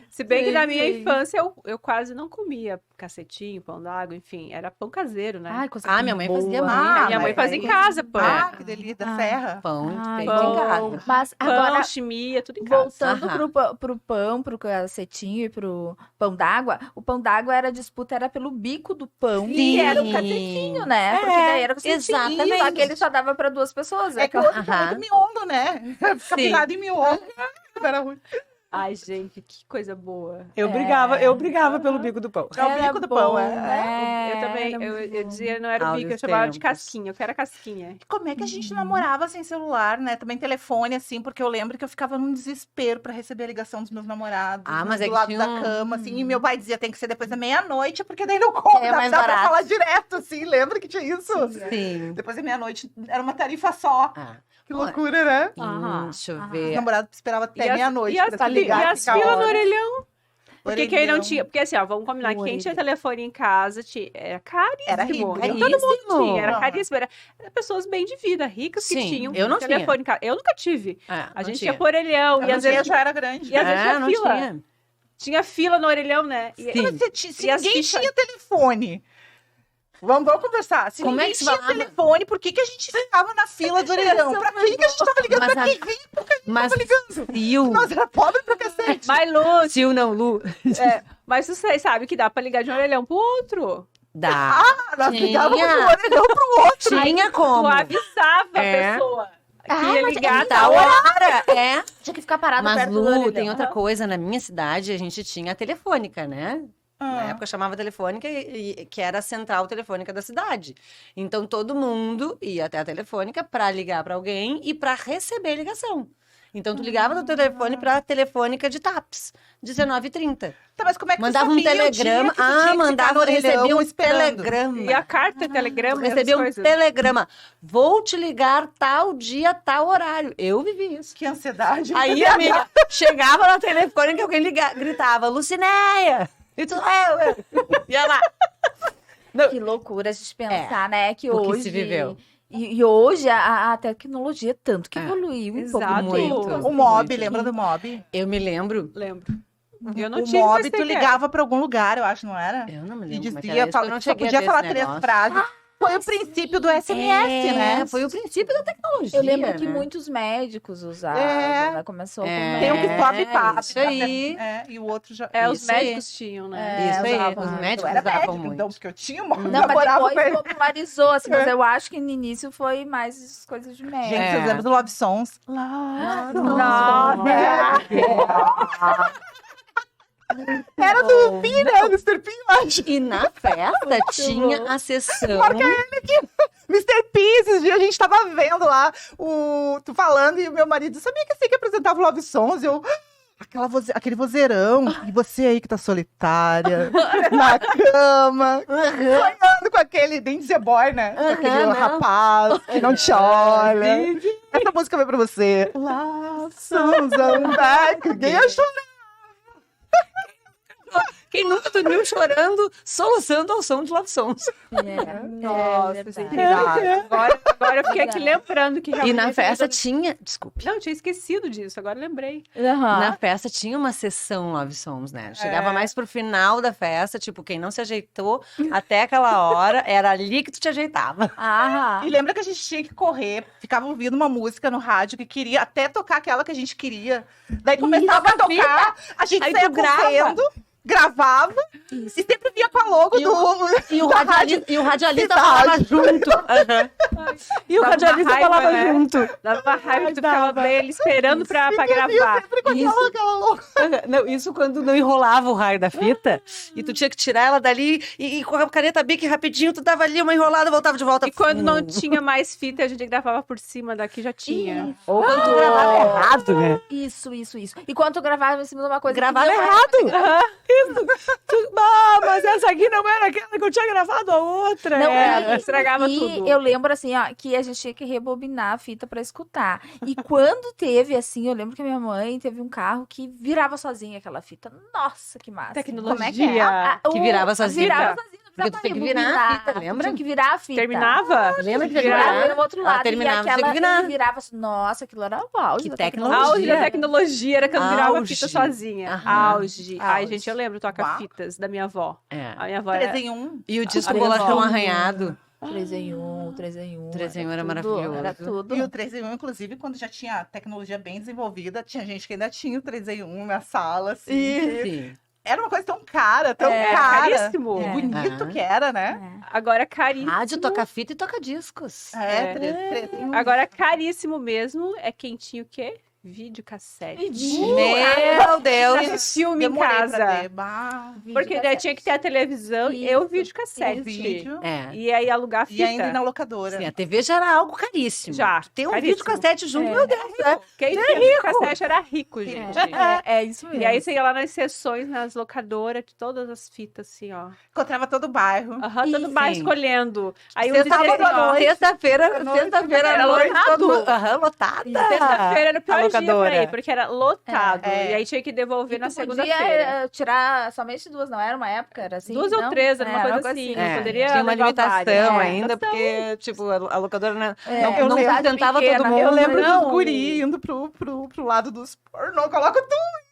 Se bem que na Sim, minha sim. infância eu quase não comia cacetinho, pão d'água, enfim, era pão caseiro, né? Ai, coisa Ah, tão minha mãe boa. fazia muito. Ah, minha mãe mas fazia aí- em casa pão. Ah, que delícia, da Ah. serra. Pão Ai, feito em pão. casa. Mas Pão, agora, chimia, tudo em casa. voltando Aham. pro pão, pro cacetinho e pro pão d'água, o pão d'água era a disputa, era pelo bico do pão, Sim. que era o cacetinho, né? Porque daí era o cacetinho, exatamente. só que ele só dava pra 2 pessoas. É que o aquela- outro tá muito miolo, né? Fica Sim. pirado em miolo. Era ruim. Ai, gente, que coisa boa. Eu brigava pelo bico do pão. É o Era bico do pão, bom, é. né? Eu também, Era eu muito dizia, não era o bico, eu Áureos chamava de tempos. casquinha, eu quero a casquinha. Como é que a gente namorava sem celular, né? Também telefone, assim, porque eu lembro que eu ficava num desespero pra receber a ligação dos meus namorados. Ah, mas do é que lado tinha da um- cama, assim. E meu pai dizia, tem que ser depois da meia-noite, porque daí não conta. É mais dá pra barato. falar direto, assim. Lembra que tinha isso? Sim. Depois da meia-noite era uma tarifa só. Ah. Que loucura, né? Aham, Deixa eu O ver. namorado esperava até E as- meia-noite e as, pra se fi- ligar. e as ficar filas no horas. orelhão? Porque quem não Orelhão. tinha. Porque assim, ó, vamos combinar que quem tinha telefone em casa era caríssimo. Era rico. Nem todo mundo Caríssimo. tinha, era Não. caríssimo. Era pessoas bem de vida, ricas que Sim, tinham eu não tinha. telefone em casa. Eu nunca tive. É, A não gente tinha. ia pro orelhão. Eu E não às tinha, vezes já era grande. e às vezes tinha não fila. tinha. tinha fila no orelhão, né? E, Sim. Se E as ninguém fichas- tinha telefone. Vamos conversar. Se Como é ninguém que se tinha falava? telefone, por que, que a gente ficava na fila do orelhão? Pra quem que a gente tava ligando? Mas Pra a- que rico que a gente Mas tava ligando? Sil, Nós era pobre pra cacete. mas, Lu, Sil não, Lu. mas vocês sabem que dá pra ligar de um orelhão pro outro. Dá. Nós Tinha. ligávamos de um orelhão pro outro. Tinha como. Tu avisava É. a pessoa que Ah, ia mas ligar é tal Tal hora. hora, é. Tinha que ficar parado Mas, perto do Lu, orelhão. tem outra coisa. Na minha cidade, a gente tinha a telefônica, né? Na época chamava telefônica, que era a central telefônica da cidade. Então, todo mundo ia até a telefônica para ligar para alguém e para receber ligação. Então, tu ligava no telefone para a telefônica de TAPS, 19h30. Tá, mas como é que Mandava tu um sabia o dia telegrama. que tu tinha que ficar Mandava, no orelhão recebia um esperando? telegrama. E a carta, telegrama, Recebia essas um coisas. telegrama. Vou te ligar tal dia, tal horário. Eu vivi isso. Que ansiedade. Aí, amiga, chegava no telefone que alguém gritava, Lucinéia! E tu, ia lá. Que loucura a gente pensar, né? Que o que hoje. se viveu. E hoje a tecnologia tanto que É. evoluiu um pouco Exato. muito. O Mob, Muito. lembra do Mob? Eu me lembro. Lembro. Eu não O tive, Mob, mas tu sei que ligava pra algum lugar, eu acho, não era? Eu não me E lembro como é que dizia, era isso, eu não só cheguei a podia ter falar esse 3 negócio. frases. Foi o princípio do SMS, né? Foi o princípio da tecnologia. Eu lembro que né? muitos médicos usavam, É. né? Começou É. com Tem um que sobe e passa. Isso aí. É, e o outro já... É, os Isso aí. médicos tinham, né? É, Isso aí, usavam. os Eu médicos era usavam médico, muito. então, porque eu tinha uma... Não, mas namorava com depois ele. popularizou, assim, mas eu acho que no início foi mais coisas de médico. Gente, É. vocês lembram do Love Songs? Nossa. Era do Pi, né? Mr. P, eu acho. E na festa tinha a sessão. Mr. P, esses dias a gente tava vendo lá, tu falando, e o meu marido, sabia que assim que apresentava o Love Songs? Eu... aquele vozeirão. E você aí que tá solitária, na cama, sonhando com aquele Danger Boy, né? Com aquele não. rapaz que não te olha. Essa música vai pra você. Love Songs I'm back. Ninguém achou Quem nunca dormiu chorando, soluçando ao som de Love Songs. Nossa, verdade. sem Agora eu fiquei aqui lembrando que E realmente... na festa tinha. Desculpe. Não, eu tinha esquecido disso, agora lembrei. Aham. Na festa tinha uma sessão Love Songs, né? Chegava mais pro final da festa, tipo, quem não se ajeitou até aquela hora, era ali que tu te ajeitava. Ah, E lembra que a gente tinha que correr, ficava ouvindo uma música no rádio que queria até tocar aquela que a gente queria. Daí começava a tocar, a gente Aí saía tu grava. correndo, gravava e sempre vinha com a logo E do... o da radialista Da falava rádio. junto. E o Dava uma radialista raiva, falava né? junto. Dava raiva que tu ficava bem esperando pra gravar. Sempre com Isso. aquela logo. Não, isso quando não enrolava o raio da fita e tu tinha que tirar ela dali e com a caneta Bic rapidinho, tu dava ali uma enrolada, voltava de volta. E quando não tinha mais fita, a gente gravava por cima, daqui já tinha. Ou quando tu gravava errado, né? isso. E quando tu gravava em cima de uma coisa. que Gravava não era- errado. Mas essa aqui não era aquela que eu tinha gravado, a outra. Não, É, estragava e tudo. eu lembro assim, ó, que a gente tinha que rebobinar a fita pra escutar. E quando teve assim, eu lembro que a minha mãe teve um carro que virava sozinha aquela fita. Nossa, que massa. Tecnologia. Como é que é? Que virava sozinha. Virava sozinha, não Porque tu precisava tem que virar a rebobinar. fita, lembra? Tinha que virar a fita. Terminava? Lembra que Virava no outro lado. terminava, e tinha que aquela virar. ele virava assim, nossa, aquilo era o auge Que da tecnologia. Auge da tecnologia era quando virava a Auge. fita sozinha. Aham. Auge. Ai, Auge. gente, eu lembro toca-fitas da minha avó. É. A minha avó 3 era... em 1. E o disco Ah, bolachão legal. arranhado. 3 em 1, 3 em 1. 3 em 1 era tudo, maravilhoso. Era tudo. E o 3 em 1, inclusive, quando já tinha tecnologia bem desenvolvida, tinha gente que ainda tinha o 3 em 1 na sala, assim. Sim. Era uma coisa tão cara, tão Era cara. caríssimo. E bonito É. que era, né? Agora caríssimo. Rádio, toca fita e toca discos. É. Agora caríssimo mesmo. É quem tinha o quê? Videocassete. Meu Deus. Assistir filme em Demorei pra casa. ver. Bah, Porque daí tinha que ter a televisão e o o videocassete. vídeo. É. E aí alugar a E fita. ainda ir na locadora. Sim, a TV já era algo caríssimo. Já, Ter um caríssimo. videocassete junto, É. meu Deus. Né? Quem tinha videocassete era rico, gente. É isso mesmo. E aí você ia lá nas sessões, nas locadoras, de todas as fitas, assim, ó. Encontrava todo o bairro. Aham, todo Sim. bairro escolhendo. Aí um dizia Sexta-feira assim, ó, sexta-feira Era à noite, lotado. todo mundo- Aham, lotada. sexta-feira era o pior A dia pra locadora. ir, porque era lotado. É. E aí tinha que devolver na Tu podia, segunda-feira. tirar somente 2, não era uma época? Era assim? 2 ou não? 3, era uma É, coisa assim. Não É, poderia tinha uma levar limitação várias. ainda, Limitação. porque, tipo, a locadora não, É, não cidade sustentava todo pequena, mundo. Eu lembro não. dos guri indo pro lado dos pornô. Coloca tudo.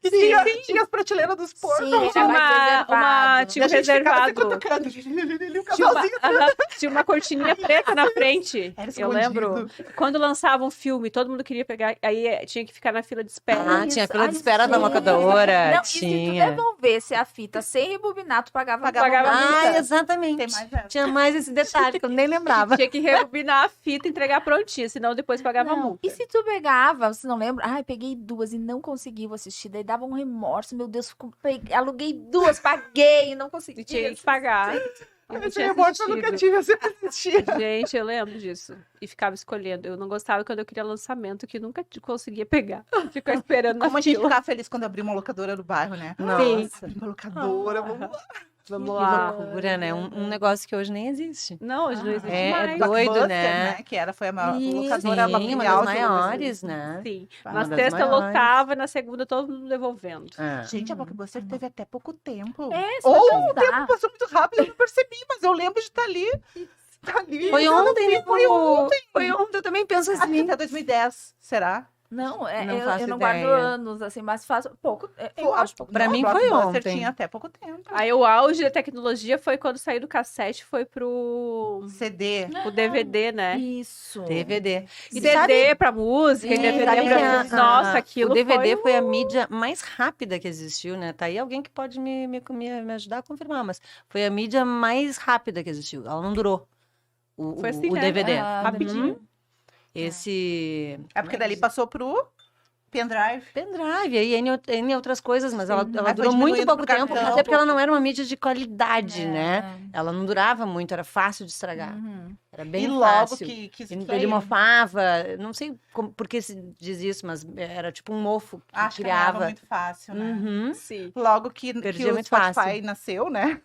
E tinha as prateleiras dos pornô. Sim, Tinha era mais reservado. tinha um E a gente ficava se reservado. cutucando. O Tinha uma, casalzinho. aham, tinha uma cortininha preta na frente. Era Eu lembro. Quando lançava um filme, todo mundo queria pegar, aí tinha que ficar na fila de espera. Ah, tinha fila de Ai, espera da sim. locadora. Não, e se tu tinha. devolvesse a fita sem rebobinar, tu pagava Pagava multa. Ah, multa. exatamente. Tem mais essa. Tinha mais esse detalhe que eu nem lembrava. Tinha que rebobinar a fita e entregar prontinha, senão depois pagava Não. multa. E se tu pegava, você não lembra? Ai, peguei 2 e não consegui assistir. Daí dava um remorso. Meu Deus, aluguei 2, paguei e não consegui. E tinha que pagar. Eu não Eu tinha tinha morte, eu nunca assistido. tive, eu sempre assistia. Gente, eu lembro disso. E ficava escolhendo. Eu não gostava quando eu queria lançamento, que nunca conseguia pegar. Ficar esperando na Como a gente fila. ficava feliz quando abriu uma locadora no bairro, né? Nossa. Uma locadora, vamos lá. Vamos Que lá. loucura, né? Um negócio que hoje nem existe. Não, hoje não existe É mais. doido, Blockbuster, né? Que foi a maior Sim, locadora Sim, uma filial das do maiores, né? Sim. Uma Na das sexta maiores. lotava, na segunda todo mundo devolvendo. É. Gente, a Blockbuster teve até pouco tempo. É, só Ou não o tempo dá. passou muito rápido, eu não percebi, mas eu lembro de estar ali. Tá ali. Foi ontem, né? Foi ontem. Foi ontem, eu também penso Acho que assim. até 2010, será? Não, Não faço eu não guardo ideia. anos, assim, mas faço pouco. Eu A- acho pouco. Pra não, mim a foi Blockbuster ontem. tinha até pouco tempo. Aí o auge da tecnologia foi quando saiu do cassete, foi pro CD. o DVD, né? Isso. DVD. E E CD sabe- pra música, e Sim, DVD sabe pra... que Nossa, aquilo o DVD foi... foi a mídia mais rápida que existiu, né? Tá aí alguém que pode me ajudar a confirmar, mas foi a mídia mais rápida que existiu. Ela não durou. Foi assim, o né? DVD. Ah, rapidinho. Esse É porque dali passou pro pendrive. pendrive, aí N outras coisas, mas ela Aí foi durou muito diminuindo pouco pro tempo, cartão. até porque ela não era uma mídia de qualidade, É. né? Ela não durava muito, era fácil de estragar. Uhum. Era bem E logo fácil. que Ele mofava, não sei por que se diz isso, mas era tipo um mofo que Acho que criava. criava muito fácil, né? Uhum. Sim. Logo que Perdia o muito Spotify fácil. nasceu, né?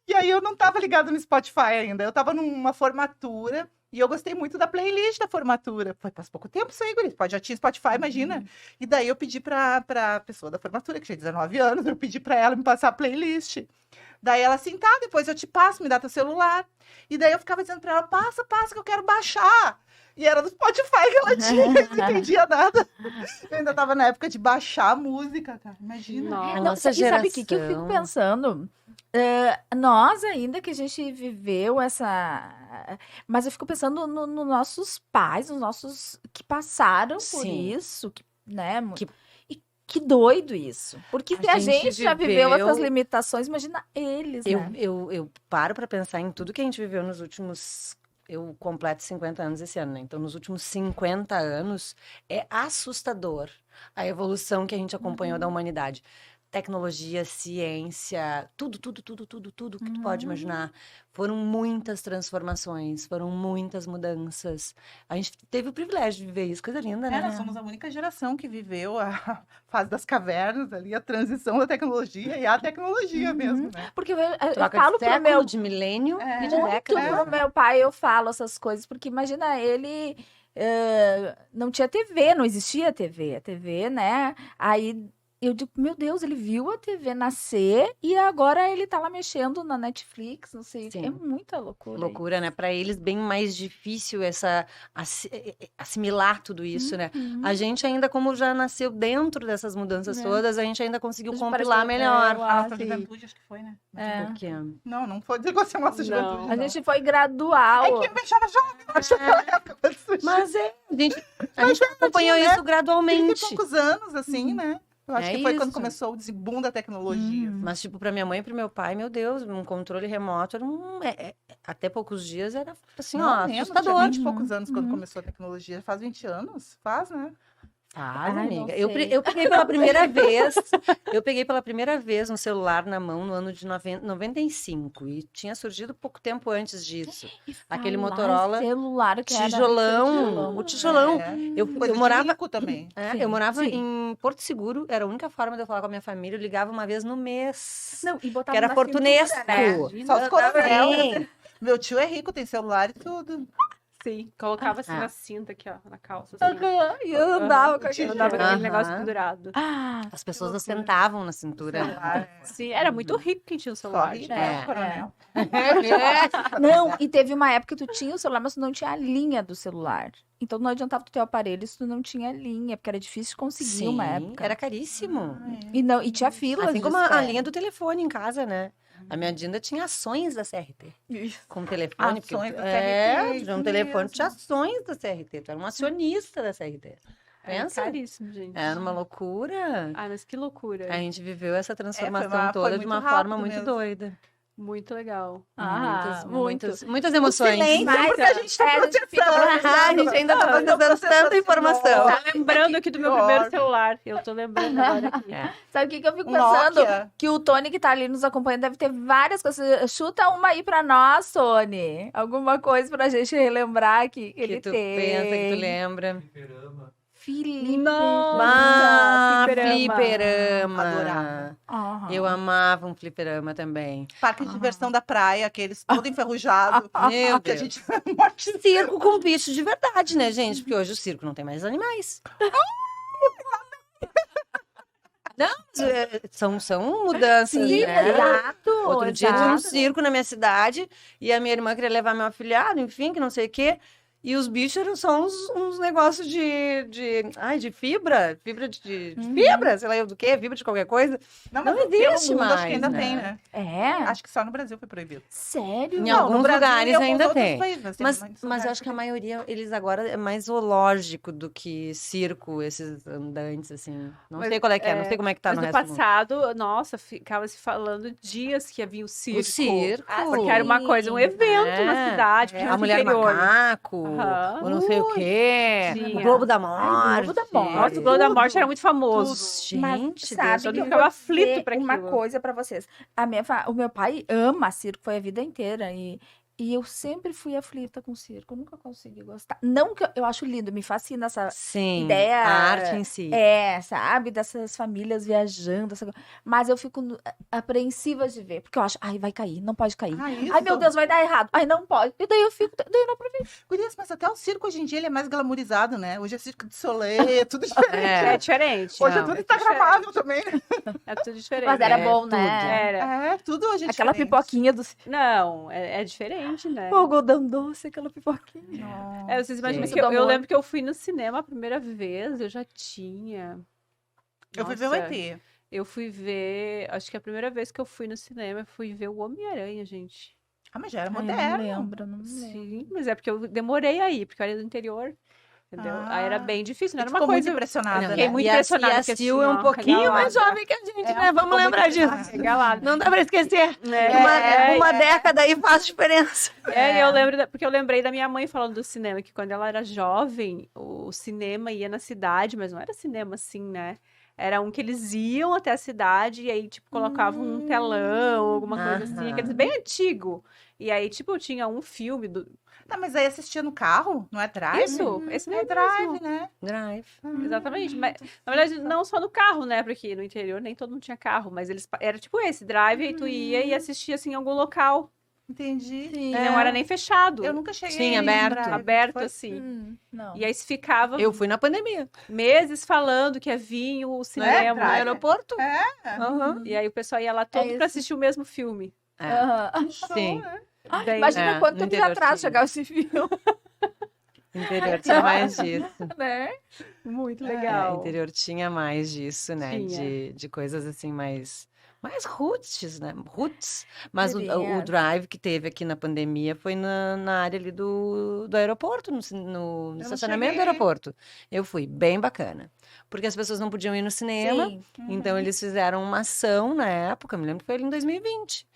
E aí eu não tava ligada no Spotify ainda. Eu tava numa formatura e eu gostei muito da playlist da formatura. Foi faz pouco tempo isso aí, guri. Já tinha Spotify, imagina. E daí eu pedi pra pessoa da formatura, que tinha 19 anos, eu pedi pra ela me passar a playlist. Daí ela assim, tá, depois eu te passo, me dá teu celular. E daí eu ficava dizendo pra ela, passa, que eu quero baixar. E era do Spotify que ela tinha, eu não entendia nada. Eu ainda tava na época de baixar a música, cara. Imagina. Nossa. A nossa E sabe o que eu fico geração. pensando? Nós ainda que a gente viveu essa... Mas eu fico pensando nos nossos pais, nos nossos... Que passaram por Sim. isso, né? Que- E que doido isso. Porque se A a gente gente já viveu viveu- essas limitações, imagina eles, né? Eu paro para pensar em tudo que a gente viveu nos últimos. Eu completo 50 anos esse ano, né? Então, nos últimos 50 anos, é assustador a evolução que a gente acompanhou da humanidade. Tecnologia, ciência, tudo que tu pode imaginar. Foram muitas transformações, foram muitas mudanças. A gente teve o privilégio de viver isso, coisa linda, né? Nós somos a única geração que viveu a fase das cavernas ali, a transição da tecnologia e a tecnologia mesmo, né? Porque eu Troca falo de pro século, meu de milênio e de muito década. pro meu pai, eu falo essas coisas, porque imagina, ele não tinha TV, não existia TV, a TV, né? Aí eu digo, meu Deus, ele viu a TV nascer e agora ele tá lá mexendo na Netflix, não sei, Sim. é muita loucura. Loucura, né? Para eles, bem mais difícil assimilar tudo isso, né? Uhum. A gente ainda, como já nasceu dentro dessas mudanças É. todas, a gente ainda conseguiu A gente compilar parece- melhor. eu A nossa acho. juventude, acho que foi, né? É. Porque Não, não foi negócio a nossa Não. juventude. A não. gente foi gradual. É que eu me achava jovem, eu achava naquela época pra surgir. Mas a gente acompanhou né? isso 30 e gradualmente. poucos anos, assim, né? Eu acho É que foi quando isso. começou o boom da tecnologia. Mas, tipo, pra minha mãe e pro meu pai, meu Deus, um controle remoto era até poucos dias era, assim, Não, ó, menos, assustador. tinha 20 e poucos anos quando Uhum. começou a tecnologia. Faz 20 anos? Faz, né? Faz, Ai, amiga. não Eu, sei. eu peguei pela primeira vez, um celular na mão no ano de 95 e tinha surgido pouco tempo antes disso. E Aquele falar em Motorola celular que era tijolão, o aquele tijolão. É. Eu Coisa de morava, rico também. Sim, eu morava sim. em Porto Seguro, era a única forma de eu falar com a minha família, eu ligava uma vez no mês. Não, e botava Que era na portunesco. cintura, né? Só os coronel. Sim. Meu tio é rico, tem celular e tudo. Sim, colocava assim Ah. na cinta aqui, ó, na calça. Assim, ó. Aham, e eu andava com Eu aquele Andava com Aham. aquele negócio pendurado. Ah, As pessoas loucura. ostentavam na cintura. Celular. Sim, era muito rico quem tinha o Só celular. rico, gente. né? É. Coronel. não, e teve uma época que tu tinha o celular, mas tu não tinha a linha do celular. Então não adiantava tu ter o aparelho se tu não tinha linha, porque era difícil de conseguir uma época. Era caríssimo. E tinha filas Assim de como a espera. linha do telefone em casa, né? A minha Dinda tinha ações da CRT. Com telefone. porque- Ações da É, CRT, tinha um isso telefone, mesmo. tinha ações da CRT. Tu era um acionista da CRT. Era Pensa? caríssimo, gente. Era uma loucura. Ai, mas que loucura. A gente viveu essa transformação foi toda de muito uma rápido forma muito mesmo. doida. Muito legal. Muitas emoções. Silêncio, Mas, porque a gente tá a gente fica processando. A gente ainda tá processando tanta informação. Tá lembrando aqui do meu pior. primeiro celular. Eu tô lembrando agora aqui. É. Sabe o que eu fico Um pensando? Nokia. Que o Tony que tá ali nos acompanhando deve ter várias coisas. Chuta uma aí pra nós, Tony. Alguma coisa pra gente relembrar que ele Que tu tem. pensa, que tu lembra. Felipe. Nossa, Fliperama. Adorava. Aham. Eu amava um fliperama também. Parque de diversão da praia, aqueles todo enferrujado. Meu que a Deus. gente morte. Circo com bicho de verdade, né, gente? Porque hoje o circo não tem mais animais. Não, são mudanças, Sim, né? exato. Outro dia tinha um exato. circo na minha cidade e a minha irmã queria levar meu afilhado, enfim, que não sei o quê. E os bichos eram só uns negócios de fibra. Fibra de fibra, sei lá eu do quê, fibra de qualquer coisa. Não, Não mas pelo existe mundo, mais, acho que ainda né? tem, né? É? Acho que só no Brasil foi proibido. Sério? Em Não, alguns no Brasil lugares e alguns ainda outros tem. países, tem Mas muitos eu lugares acho que a maioria, eles agora é mais zoológico do que circo, esses andantes, assim. Não Mas, sei qual é que é, não sei como é que tá Mas no no resto do mundo. passado, nossa, ficava se falando dias que havia o circo. O circo. Porque era uma coisa, um evento na cidade, A Mulher interior. Macaco, Aham. ou não sei o quê. Tinha. O Globo da Ai, Morte. o Globo da Morte. Nossa, o Globo da Morte era muito famoso. Mas Gente, sabe Deus só que que eu ficava vou aflito dizer pra uma aquilo. coisa pra vocês. O meu pai ama circo, foi a vida inteira. E eu sempre fui aflita com circo. Eu nunca consegui gostar. Não que eu acho lindo, me fascina essa Sim, ideia. a arte em si. Sabe? Dessas famílias viajando. Mas eu fico apreensiva de ver. Porque eu acho, ai, vai cair, não pode cair. isso. Ai, meu Deus, vai dar errado. Ai, não pode. E daí eu fico, daí eu não aproveito. Gurias, mas até o circo hoje em dia ele é mais glamourizado, né? Hoje é circo de Soleil, tudo diferente. É diferente. Hoje é Não, tudo é instagramável também, né? É tudo diferente. Mas era É, bom, tudo. né? Era. É, tudo hoje é Aquela diferente. pipoquinha do Não, é diferente, né? o algodão doce, aquela pipoquinha. Nossa. Vocês imaginam Sim. que eu Do amor. lembro que eu fui no cinema a primeira vez, eu já tinha. Eu fui ver o Nossa, ET. Eu fui ver. Acho que a primeira vez que eu fui no cinema, eu fui ver o Homem-Aranha, gente. Ah, mas já era Ai, eu moderno. não lembro, não me lembro. Sim, mas é porque eu demorei aí, porque eu era do interior. Entendeu? Aí era Ah, bem difícil, não era Ficou uma coisa. muito impressionada, Fiquei né? muito e impressionada. A porque, assim, Sil é um ó, pouquinho mais regalada. jovem que a gente, É, né? Vamos ficou lembrar muito disso. impressionada. Regalada. Não dá pra esquecer. É, Uma década aí faz diferença. e eu lembro, porque eu lembrei da minha mãe falando do cinema, que quando ela era jovem, o cinema ia na cidade, mas não era cinema assim, né? Era um que eles iam até a cidade e aí, tipo, colocavam um telão, alguma coisa assim, aqueles Aham. bem antigo. E aí, tipo, tinha um filme do. Tá, mas aí assistia no carro, não é drive? Isso, esse É mesmo. drive, né? Drive. Exatamente. Mas, na verdade, não só no carro, né? Porque no interior nem todo mundo tinha carro, mas eles era tipo esse, drive, aí tu ia e assistia assim em algum local. Entendi. Sim. E não era nem fechado. Eu nunca cheguei Sim, em aberto. drive. Aberto Foi- assim. Não. E aí se ficava Eu fui na pandemia. meses falando que ia vir o cinema. No Drive. aeroporto. É. Aham. E aí o pessoal ia lá todo isso. pra assistir o mesmo filme. É. Aham. Sim. Daí- Imagina É, quanto no tempo interior atrás tinha. chegar esse filme, Interior tinha mais disso. né? Muito É, legal. interior tinha mais disso, né? Tinha. De coisas assim mais mais roots, né? Roots. Mas o Queria. drive que teve aqui na pandemia foi na área ali do aeroporto, no não estacionamento do cheguei. aeroporto. Eu fui, bem bacana. Porque as pessoas não podiam ir no cinema, Sim. então eles fizeram uma ação na época, me lembro que foi ali em 2020.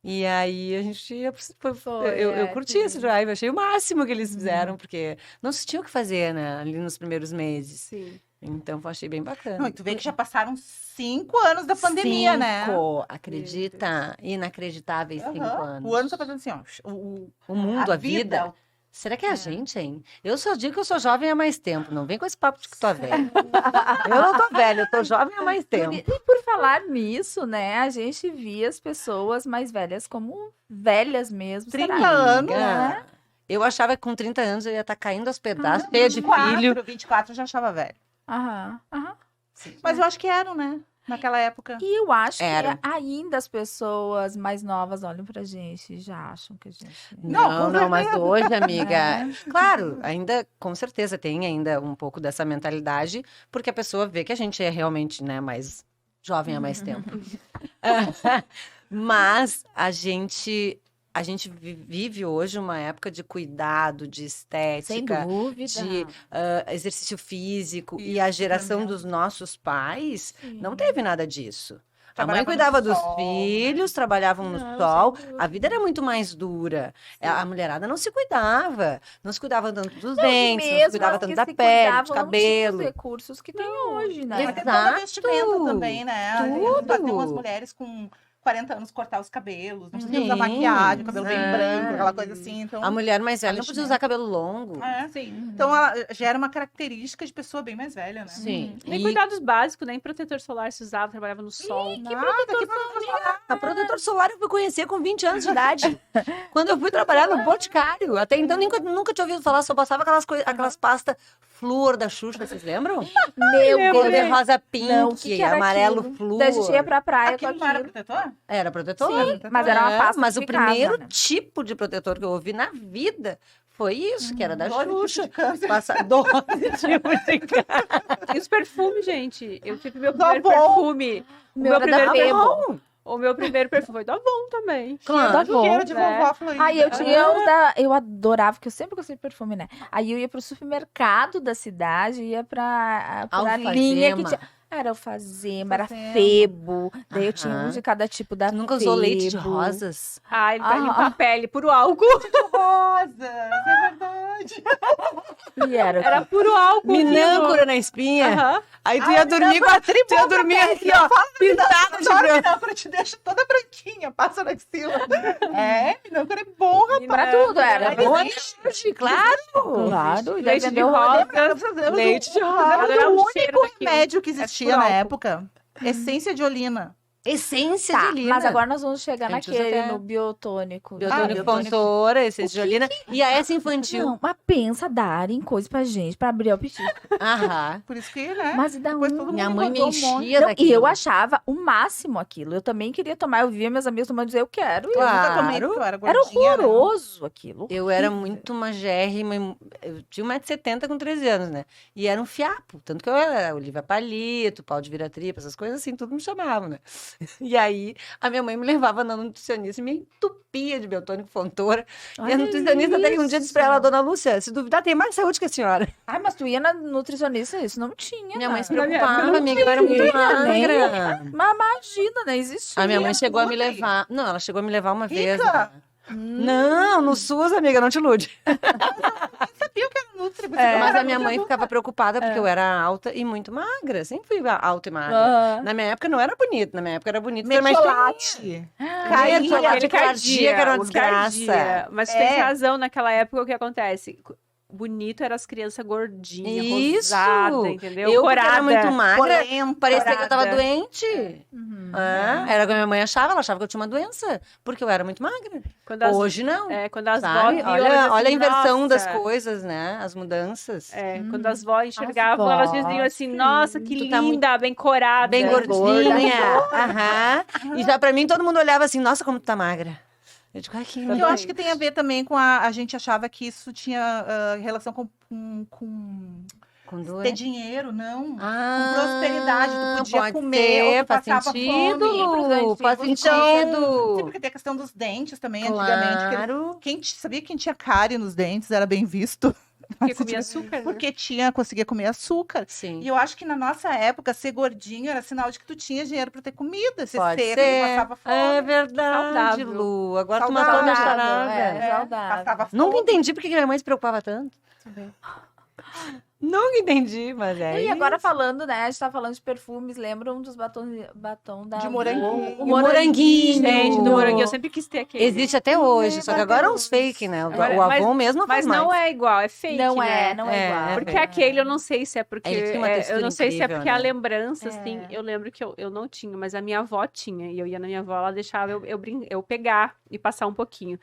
E aí a gente eu curti esse drive, achei o máximo que eles fizeram, porque não se tinha o que fazer, né, ali nos primeiros meses. Sim. Então eu achei bem bacana. Não, e tu vê que já passaram 5 anos da pandemia, né? 5, acredita? Inacreditáveis 5 Aham. anos. O ano tá fazendo assim, ó. O mundo, a vida. Será que é a gente, hein? Eu só digo que eu sou jovem há mais tempo. Não vem com esse papo de que tu é velha. Eu não tô velha, eu tô jovem há mais tempo. E por falar nisso, né, a gente via as pessoas mais velhas como velhas mesmo. 30 será? anos, né? Eu achava que com 30 anos eu ia estar caindo aos pedaços, cheia de filho. 24 eu já achava velho. Aham, aham. Mas eu acho que eram, né? Naquela época. E eu acho Era. que ainda as pessoas mais novas olham pra gente e já acham que a gente... Não, com Não, mas certeza. hoje, amiga, claro, ainda, com certeza, tem ainda um pouco dessa mentalidade, porque a pessoa vê que a gente é realmente, né, mais jovem há mais tempo. Mas a gente vive hoje uma época de cuidado, de Sem estética, dúvida. de exercício físico, e Isso, a geração também. dos nossos pais Sim. não teve nada disso. A mãe Trabalhava no cuidava dos sol, filhos, trabalhavam no Não, sol. sem A dúvida. vida era muito mais dura. A mulherada não se cuidava. Não se cuidava tanto dos Não, e dentes, não se mesmo cuidava as tanto que da se pele, cuidavam, de não tinham cabelo. os recursos que tem hoje, né? Mas tem toda a Exato. vestimenta também, né? Tudo. Faziam as mulheres com 40 anos cortar os cabelos, não podia usar Sim. maquiagem, o cabelo bem É. branco, aquela coisa assim. Então, A mulher mais velha não podia vestimenta. usar cabelo longo. é. Sim. Então ela já era uma característica de pessoa bem mais velha, né? Sim. Nem E cuidados básicos, nem protetor solar se usava, trabalhava no sol. a protetor solar eu fui conhecer com 20 anos de idade. Quando eu fui trabalhar no Boticário. Até então nunca tinha ouvido falar, só passava aquelas pastas flúor da Xuxa, vocês lembram? Meu lembro. Deus. Cor de rosa pink, Não, o que era amarelo aquilo? flúor. Daí a gente ia pra praia com Aquilo não era aquilo. protetor? Era protetor? Sim, mas era uma pasta Mas o de casa, primeiro né? tipo de protetor que eu ouvi na vida foi isso, que era da 12 tipos Xuxa. de câncer. Passa 12 tipos de câncer. E os perfumes, gente. Eu tive meu Tá primeiro bom. perfume. Meu era da primeiro Febo. perfume. O meu primeiro perfume foi do Avon também. Claro. Bom, Cheiro de né? vovó Florinda. Aí eu adorava, porque eu sempre gostei de perfume, né? Aí eu ia pro supermercado da cidade, ia pra linha que Alfazema. tinha. Era alfazema, era Alfazema. Febo. Daí eu tinha Aham. um de cada tipo da Tu nunca usou leite de Febo. rosas? Ah, ele Ah, limpa a pele, puro álcool. Rosas, é verdade. E era. Era puro álcool. Minâncora na espinha. Aham. Aí tu ia dormir com tu ia dormir aqui, ó, pintada de Dorme branco. não, quando te deixa toda branquinha, passa na axila. É, minâncora é bom, rapaz. Pra tudo, era. Mas Boa existe. claro. Claro, e daí Leite de vendeu rosa. Leite de Mas Adorava era o o cheiro único daquilo. remédio que existia por na álcool. época. Essência de olina. Essência Tá, de lina. mas agora nós vamos chegar A gente usa naquele, até- no biotônico. Biotônico biotônico. Fontoura, essência de olina. E a essa infantil. Não, mas pensa darem coisa pra gente, pra abrir o apetite. Aham. Por isso que, né? Mas e da Depois onde? todo mundo Minha mãe me engordou um monte. enchia Não, daquilo. e eu achava o máximo aquilo. Eu também queria tomar. Eu via meus amigos tomando e dizia, eu quero. E Eu nunca Claro. tomei porque eu era Era gordinha, né? horroroso aquilo. Eu era horrível. muito magérrima, eu tinha 1,70 m com 13 anos, né? E era um fiapo, tanto que eu era Olivia Palito, pau de vira-tripa, essas coisas assim, tudo me chamavam, né? E aí, a minha mãe me levava na nutricionista e me entupia de biotônico Fontoura. E a Olha nutricionista até que um dia disse pra ela, isso. dona Lúcia, se duvidar, tem mais saúde que a senhora. Ai, mas tu ia na nutricionista, isso não tinha. Minha mãe se nada. preocupava, não amiga, eu era muito tinha, nem- magra. Mas imagina, né? Existia. A minha mãe chegou a me Nutri. levar. Não, ela chegou a me levar uma vez. Rica? Né? Não, no SUS, amiga, não te ilude. Sabia que era nutri, você É. não Mas era a minha mãe nutri, ficava preocupada porque eu era alta e muito magra. Sempre fui alta e magra. Aham. Na minha época não era bonito. Na minha época era bonito ser mais feinha. Mertiolate. Caía, Aquele cardia, que era uma o desgraça. cardia. Mas tu É. tem razão, naquela época o que acontece? Bonito eram as crianças gordinhas, Isso. rosada, entendeu? Eu, porque Corada. era muito magra, Polenta. parecia que eu tava corada. doente. Uhum. Era o que a minha mãe achava. Ela achava que eu tinha uma doença, porque eu era muito magra. Quando as, Hoje não. quando as vó Sabe? viam, elas diziam Olha a assim, inversão das "Nossa". coisas, né? As mudanças. Quando as vó enxergavam, elas diziam assim, sim. nossa, que Tu tá linda, bem corada. Bem gordinha. Aham. E já pra mim, todo mundo olhava assim, nossa, como tu tá magra. Eu digo, ai, que Eu Também. acho que tem a ver também com a gente achava que isso tinha relação com Com ter doença. dinheiro, não. Ah, Com prosperidade, tu podia pode comer, ou ser, tu faz passava sentido, fome. faz Então, sentido. sim, porque tem a questão dos dentes também, antigamente. Que Claro. sabia que quem tinha cárie nos dentes era bem visto? Porque comia açúcar, né? Porque conseguia comer açúcar. Sim. E eu acho que na nossa época, ser gordinho era sinal de que tu tinha dinheiro para ter comida. Ser Pode seco, ser. passava fome. É verdade, Saudável. Lu. Agora tu matou a minha Saudável, charada. é. Saudável. Passava Nunca fome. entendi porque que minha mãe se preocupava tanto. Nunca entendi, mas é E agora isso. falando, né? A gente tá falando de perfumes, lembram dos batom da De moranguinho. O E o moranguinho. Gente, do moranguinho, eu sempre quis ter aquele. Existe até hoje, só que agora é uns Deus. fake, né? Agora- O Avon mesmo não faz Mas não mais. é igual, é fake, Não né? é, não é É, igual. Porque aquele eu não sei se é porque. Ele tinha uma textura eu não sei se é incrível, porque a né? lembrança, É. assim, eu lembro que eu não tinha, mas a minha avó tinha. E eu ia na minha avó, ela deixava eu pegar e passar um pouquinho.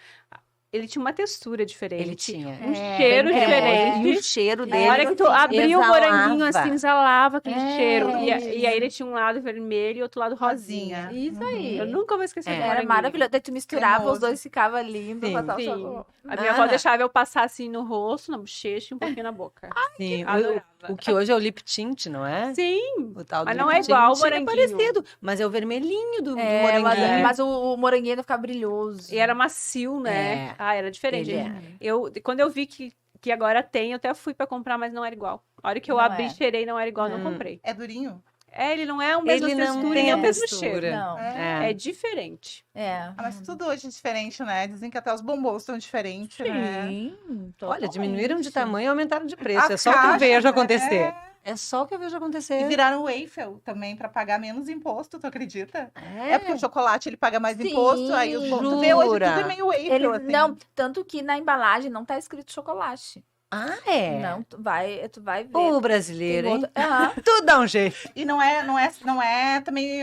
Ele tinha uma textura diferente. Ele tinha. Um É, cheiro bem diferente. E o cheiro A dele. hora que tu abriu o exalava. moranguinho, assim, exalava aquele É, cheiro. E isso. aí ele tinha um lado vermelho e outro lado rosinha. Isso aí. Eu nunca vou esquecer do Era moranguinho. maravilhoso. Daí tu misturava, Cremoso. os dois ficava lindo. Sim. passava Sim. só- A minha avó deixava eu passar assim no rosto, na bochecha e um pouquinho na boca. Sim, Adorava. o que hoje é o lip tint, não é? Sim, O tal do Mas lip não é igual o tint, ele moranguinho. É parecido, mas é o vermelhinho do É, moranguinho. mas o moranguinho ainda ficava brilhoso. e era macio, né? É. Ah, era diferente. Ele Quando eu vi que agora tem, eu até fui pra comprar, mas não era igual. A hora que eu Não abri, é. cheirei, não era igual, não comprei. É durinho? É, ele não é o mesmo Ele não textura tem nem a o mesmo textura. cheiro. Não. É diferente. É. Ah, mas tudo hoje é diferente, né? Dizem que até os bombons são diferentes, né? Sim. Olha, totalmente. diminuíram de tamanho e aumentaram de preço. A É só o que eu caixa, vejo acontecer. é. É só o que eu vejo E acontecer. viraram o Eiffel também para pagar menos imposto, tu acredita? É. É porque o chocolate ele paga mais Sim, imposto, aí os tu vê hoje jura? tudo é meio Eiffel, Ele, assim. não, tanto que na embalagem não tá escrito chocolate. Ah, é? Não, tu vai ver. O brasileiro, Tem hein? outro- Aham. Tudo dá um jeito. E não é também,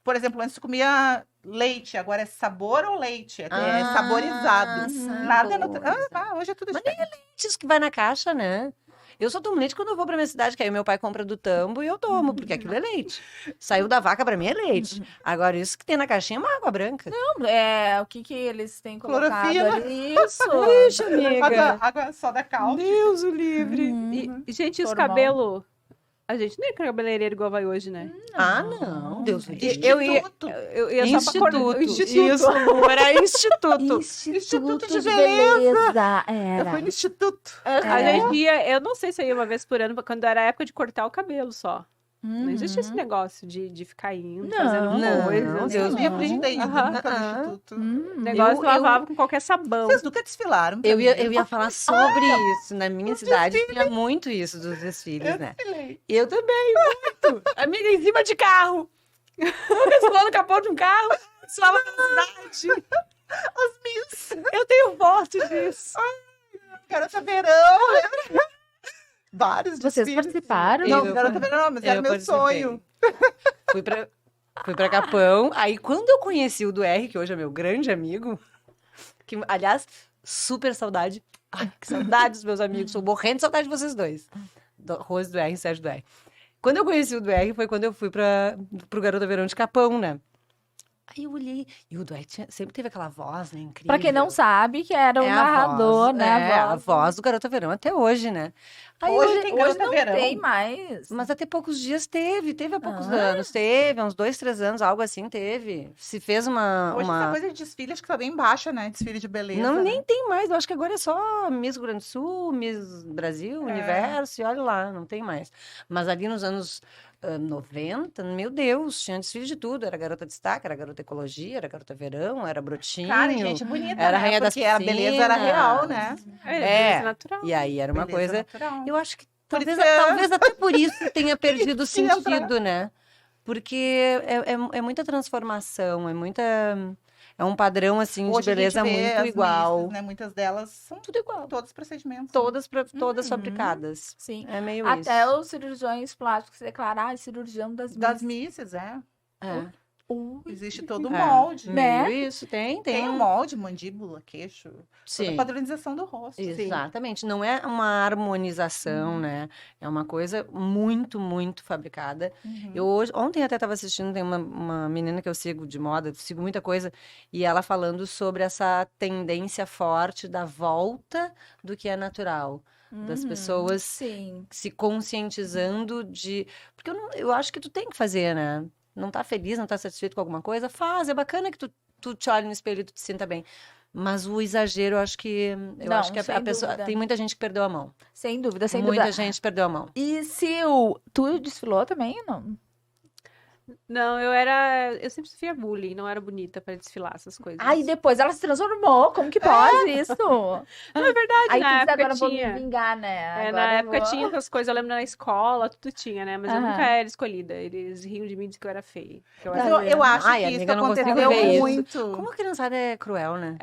por exemplo, antes tu comia leite, agora é sabor ou leite? É saborizado. Nada é hoje é tudo diferente. Leite que vai na caixa, né? Eu só tomo leite quando eu vou pra minha cidade, que aí meu pai compra do tambo e eu tomo, porque aquilo é leite. Saiu da vaca, pra mim é leite. Agora, isso que tem na caixinha é uma água branca. O que eles têm colocado Clorofila. ali? Isso. Ixi, amiga. Água só da calça. Deus o livre. E, gente, os Formal. cabelos. A gente não é cabeleireiro igual vai hoje, né? Ah, não. Deus o livre. Eu ia, Instituto. eu ia só pra acordar. Instituto. Isso, Lu, era instituto. Instituto de de beleza. Eu Era. fui no instituto. A gente ia, eu não sei se eu ia uma vez por ano, quando era a época de cortar o cabelo só. Não existia esse negócio de ficar indo, fazendo não, coisas. Deus Eu me me aprendi ainda, Aham. nunca no instituto. O negócio Eu- lavava com qualquer sabão. Vocês nunca desfilaram? pra Eu mim? ia falar sobre isso. Na minha cidade tinha muito isso dos desfiles, né? Desfilei. Eu também, muito. Amiga, em cima de carro. Nunca suou no capô de um carro. Suava na cidade. As Miss. Eu tenho foto disso. Garota Verão. Vários Vocês desfiles. participaram? Não, Eu- Garota Verão, mas era Eu meu participei. sonho. Fui pra Capão. Aí, quando eu conheci o do R, que hoje é meu grande amigo, que, aliás, super saudade. Ai, que saudade dos meus amigos. Tô morrendo de saudade de vocês dois. Rose do R e Sérgio do R. Quando eu conheci o do R, foi quando eu fui pro Garota Verão de Capão, né? Aí eu olhei. E o do R sempre teve aquela voz, né? Incrível. Pra quem não sabe, que era o É a narrador, voz, né? a voz do Garota Verão até hoje, né? Aí Hoje eu- tem Hoje Garota não Verão. tem mais. Mas até poucos dias teve há poucos Ah. anos, teve, há uns 2, 3 anos, algo assim teve. Se fez uma... Hoje uma... essa coisa de desfile acho que tá bem baixa, né? Desfile de beleza. Não, né? nem tem mais, eu acho que agora é só Miss Rio Grande do Sul, Miss Brasil, Universo, e olha lá, não tem mais. Mas ali nos anos 90, meu Deus, tinha desfile de tudo, era Garota Destaque, era Garota Ecologia, era Garota Verão, era Brotinho. Cara, e gente bonita, era né? Rainha das Porque a beleza era Piscinas. real, né? É, natural. E aí era uma Beleza coisa... natural. Eu acho que Por talvez, isso é- talvez até por isso tenha perdido o Tinha pra- sentido, né? Porque é muita transformação, é um padrão, assim, de Hoje a gente beleza vê muito as igual. misses, né? Muitas delas são Tudo igual. todos procedimentos. Todas fabricadas. Sim. É meio Até isso. os cirurgiões plásticos se declarar cirurgião das Das Miss. misses, é. É. Existe todo o É, molde. né? meio isso, tem. Tem o molde, mandíbula, queixo. Toda a Sim. padronização do rosto. Exatamente, não é uma harmonização, né? É uma coisa muito, muito fabricada. Uhum. Ontem até estava assistindo, tem uma menina que eu sigo de moda, sigo muita coisa, e ela falando sobre essa tendência forte da volta do que é natural. Das pessoas Sim. se conscientizando de. Porque eu acho que tu tem que fazer, né? Não tá feliz, não tá satisfeito com alguma coisa? Faz, é bacana que tu te olhe no espelho e tu te sinta bem. Mas o exagero, eu acho que Não, a sem pessoa. dúvida. Tem muita gente que perdeu a mão. Sem dúvida, sem Muita dúvida. gente perdeu a mão. E tu desfilou também, não? Não, eu sempre sofria bullying, não era bonita pra desfilar essas coisas. Aí depois ela se transformou. Como que pode isso? Não é verdade, Aí tu na disse, época agora vou me tinha. vingar, né? É, Agora na eu época vou- tinha essas coisas, eu lembro na escola, tudo tinha, né? Mas eu Aham. nunca era escolhida. Eles riam de mim e diziam que eu era feia. Que eu Mas era... eu acho Ai, que amiga, isso eu não consigo aconteceu ver isso. muito. Como a criançada é cruel, né?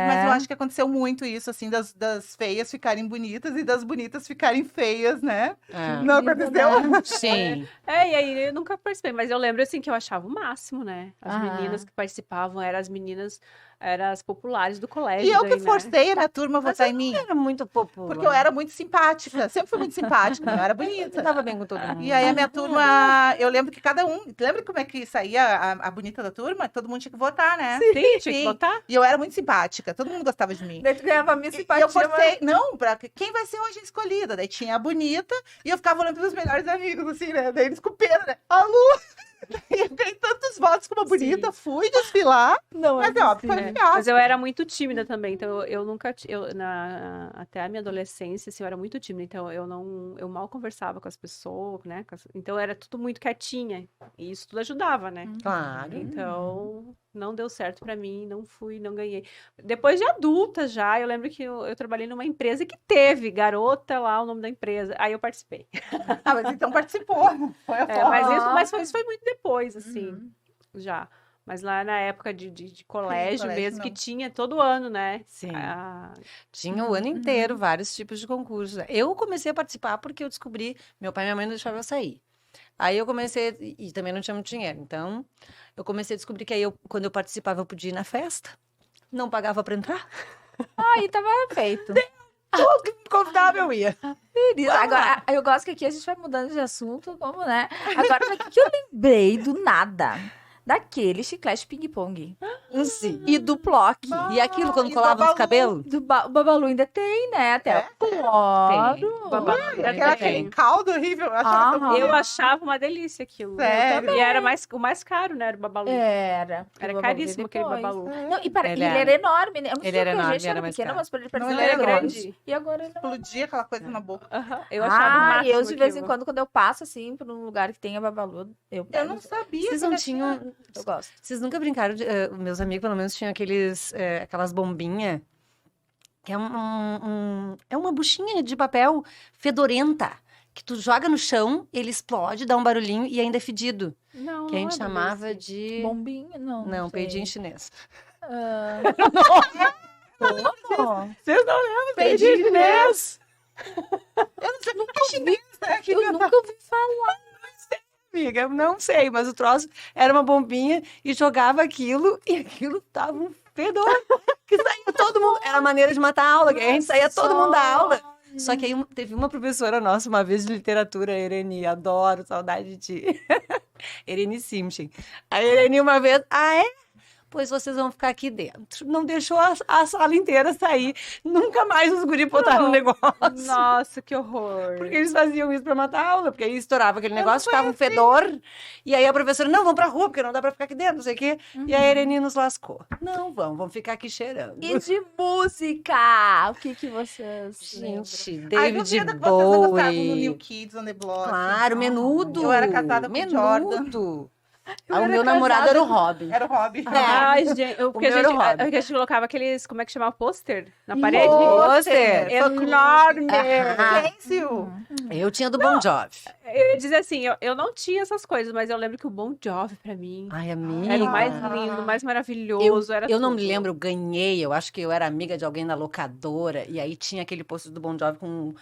Mas eu acho que aconteceu muito isso, assim, das feias ficarem bonitas e das bonitas ficarem feias, né? É. Não aconteceu? Sim. E aí eu nunca participei, mas eu lembro, assim, que eu achava o máximo, né? As Aham. meninas que participavam eram as meninas, eram as populares do colégio E eu daí, que né? forcei a minha turma a Mas votar eu em mim. não era muito popular. Porque eu era muito simpática. Sempre fui muito simpática, eu era Eu bonita. dava bem com todo mundo. E aí a minha turma, eu lembro que cada um. Lembra como é que saía a bonita da turma? Todo mundo tinha que votar, né? Sim, tinha que Sim. botar. E eu era muito simpática, todo mundo gostava de mim. Daí tu ganhava a minha E simpatia. eu forcei, não, pra quem vai ser hoje a escolhida? Daí tinha a bonita e eu ficava olhando pros meus melhores amigos, assim, né? Daí eles esculperam, né? A Lu! E eu ganhei tantos votos como a bonita, fui desfilar, Não, mas é óbvio, foi um Mas fiasco. eu era muito tímida também, então eu nunca, até a minha adolescência, assim, eu era muito tímida, então eu mal conversava com as pessoas, né? Então era tudo muito quietinha, e isso tudo ajudava, né? Claro. Então não deu certo pra mim, não ganhei. Depois de adulta já, eu lembro que eu trabalhei numa empresa que teve garota lá, o nome da empresa, aí eu participei. Ah, mas então participou. Foi a É, forma. mas isso foi muito depois, assim, já. Mas lá na época de colégio colégio mesmo, que não. tinha todo ano, né? Sim. Ah, Tinha o ano inteiro vários tipos de concursos. Eu comecei a participar porque eu descobri, meu pai e minha mãe não deixavam eu sair. Aí eu comecei, e também não tinha muito dinheiro, então eu comecei a descobrir que aí quando eu participava, eu podia ir na festa, não pagava pra entrar. Aí tava feito. Tudo que me convidava, eu ia. Agora, eu gosto que aqui a gente vai mudando de assunto, como, né? Agora, o que eu lembrei do nada? Daquele chiclete ping-pong. Sim. E do Plock. E aquilo quando e colava nos Babalu. cabelos? O Babalu ainda tem, né? Até É? claro. Babalu. Aquele caldo horrível. Eu achava tão Aham. eu achava uma delícia aquilo. Sério? E era o mais caro, né? Era o Babalu. Era. Era O Babalu caríssimo aquele depois. Babalu. Não, e Ele ele era enorme, né? Eu não sei Ele era porque a enorme, gente era era mais pequena, caro. mas pra ele parecia Não, que ele era era grande. E agora ele não. Explodia aquela coisa na boca. Aham, eu achava o máximo Eu de vez em aquilo. quando eu passo assim por um lugar que tenha Babalu, eu Eu pego. não sabia. Vocês que não ainda tinham. Eu gosto. Vocês nunca brincaram de. Meus amigos, pelo menos, tinham aquelas bombinhas. Que é é uma buchinha de papel fedorenta. Que tu joga no chão, ele explode, dá um barulhinho e ainda é fedido. Não, Que a gente não lembro chamava desse. de. Bombinha? Não. Não, sei. peidinho em chinês. Ah. Como? Vocês não lembram? Peidinho chinês! Eu não sei porque é chinês, né? Que Eu nunca ouvi falar. Amiga, eu não sei, mas o troço era uma bombinha e jogava aquilo e aquilo tava um fedor. Que saía todo mundo. Era a maneira de matar a aula, que a gente saía todo mundo da aula. Só que aí teve uma professora nossa, uma vez de literatura, a Ereni, adoro, saudade de ti. Ereni Simchen. A Ereni uma vez, é? Pois vocês vão ficar aqui dentro. Não deixou a sala inteira sair. Nunca mais os guri botaram no negócio. Nossa, que horror. Porque eles faziam isso pra matar a aula, porque aí estourava aquele negócio, ficava um fedor. E aí a professora, não, vamos pra rua, porque não dá pra ficar aqui dentro, não sei o quê. E a Ereni nos lascou. Não, vamos ficar aqui cheirando. E de música? O que vocês Gente, Ai, David duvida que vocês não gostavam do Bowie. New Kids on the Block. Claro, Menudo. Eu era casada com o Jordan. Menudo. Eu O era meu namorado casada era o Robin. Era o hobby. Ai, gente, porque meu era o Robin. a gente colocava aqueles, como é que chama? Pôster na parede? Pôster. Enorme. Ah, Stencil. eu tinha do Bon Jovi. Eu ia dizer assim, eu não tinha essas coisas, mas eu lembro que o Bon Jovi, pra mim, Ai, amiga. era o mais lindo, o mais maravilhoso, era Eu não me tudo. lembro, eu ganhei, eu acho que eu era amiga de alguém da locadora, e aí tinha aquele pôster do Bon Jovi com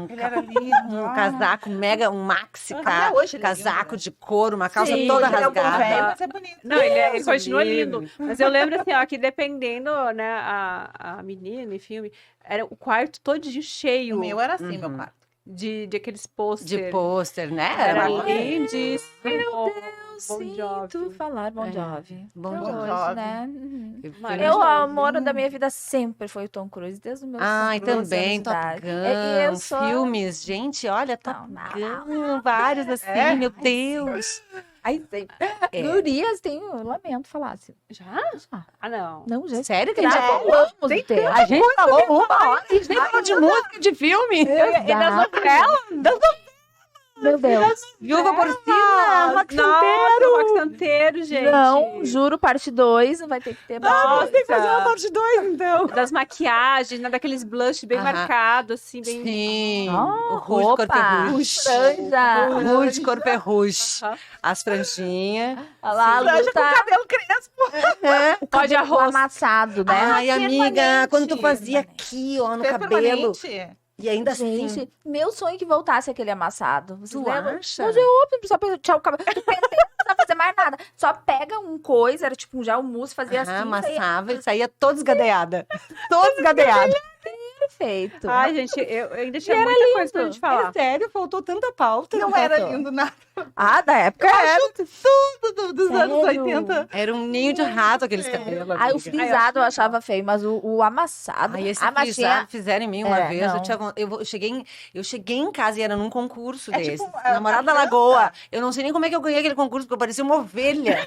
Ele era lindo. um casaco mega, um maxi, Até hoje ele é casaco lindo, né? de couro, uma calça Sim, toda Ele é um bom rasgada. velho, mas é bonito. Não, ele Deus continua livre. lindo. Mas eu lembro assim, ó, que dependendo, né, a menina em filme, era o quarto todinho O cheio meu era assim, meu Uhum. quarto. de aqueles De pôster. pôster, né? Era uma- lindíssimo. Eu Bon sinto Jovi. falar Bon É, Jovi. Bon Até Jovi. hoje, né? Uhum. Filme Maravilhoso. Eu, o amor da minha vida sempre foi o Tom Cruise, desde os meus Ai, 12 também, anos de Top idade. Gun, Eu sou... filmes, gente, olha, Top Não, Gun, vários assim, É? meu Deus. Aí sempre. É. Gurias, eu lamento falar assim. Já? Já. Ah, não. Não, gente. Sério que a gente Gravamos falou? o tempo. A gente falou uma hora, a gente nem falou de música, de filme. E das novelas? Meu Deus. Viúva Porcina, Rock Nossa, Rock Santeiro, gente. Não, juro, parte 2, vai ter que ter Nossa, tem que fazer uma parte 2, então. Das maquiagens, né, daqueles blush bem Aham. marcados, assim, bem... Sim, Oh, o rouge, corpo é roupa, rouge. franja. Rouge, corpo é rouge. Aham. As franjinhas. Olha lá, a Lu Franja com tá cabelo crespo. o cabelo arroz. amassado, né? Ai, amiga, permanente. quando tu fazia aqui, ó, no Fez cabelo. permanente. E ainda assim. Gente, meu sonho é que voltasse aquele amassado. Vocês Tu lembram? acha? Mas eu só pra tirar o cabelo. Tu penteia, não precisa fazer mais nada. Só pega um coisa, era tipo um gel mousse, fazia assim, saía Amassava e saía toda esgadeada. Toda esgadeada. perfeito. Ai, gente, eu ainda tinha muita coisa pra gente É falar. sério, faltou tanta pauta. Não era lindo nada. Ah, da época era. Tudo dos anos Sério? 80. Era um ninho de rato aqueles cabelos. Aí o amiga. frisado eu achava feio, mas o amassado. Aí esse a frisado machinha. fizeram em mim uma É, vez. não. Eu cheguei em casa e era num concurso É desse. tipo, a Namorada da dança. Lagoa. Eu não sei nem como é que eu ganhei aquele concurso, porque eu parecia uma ovelha.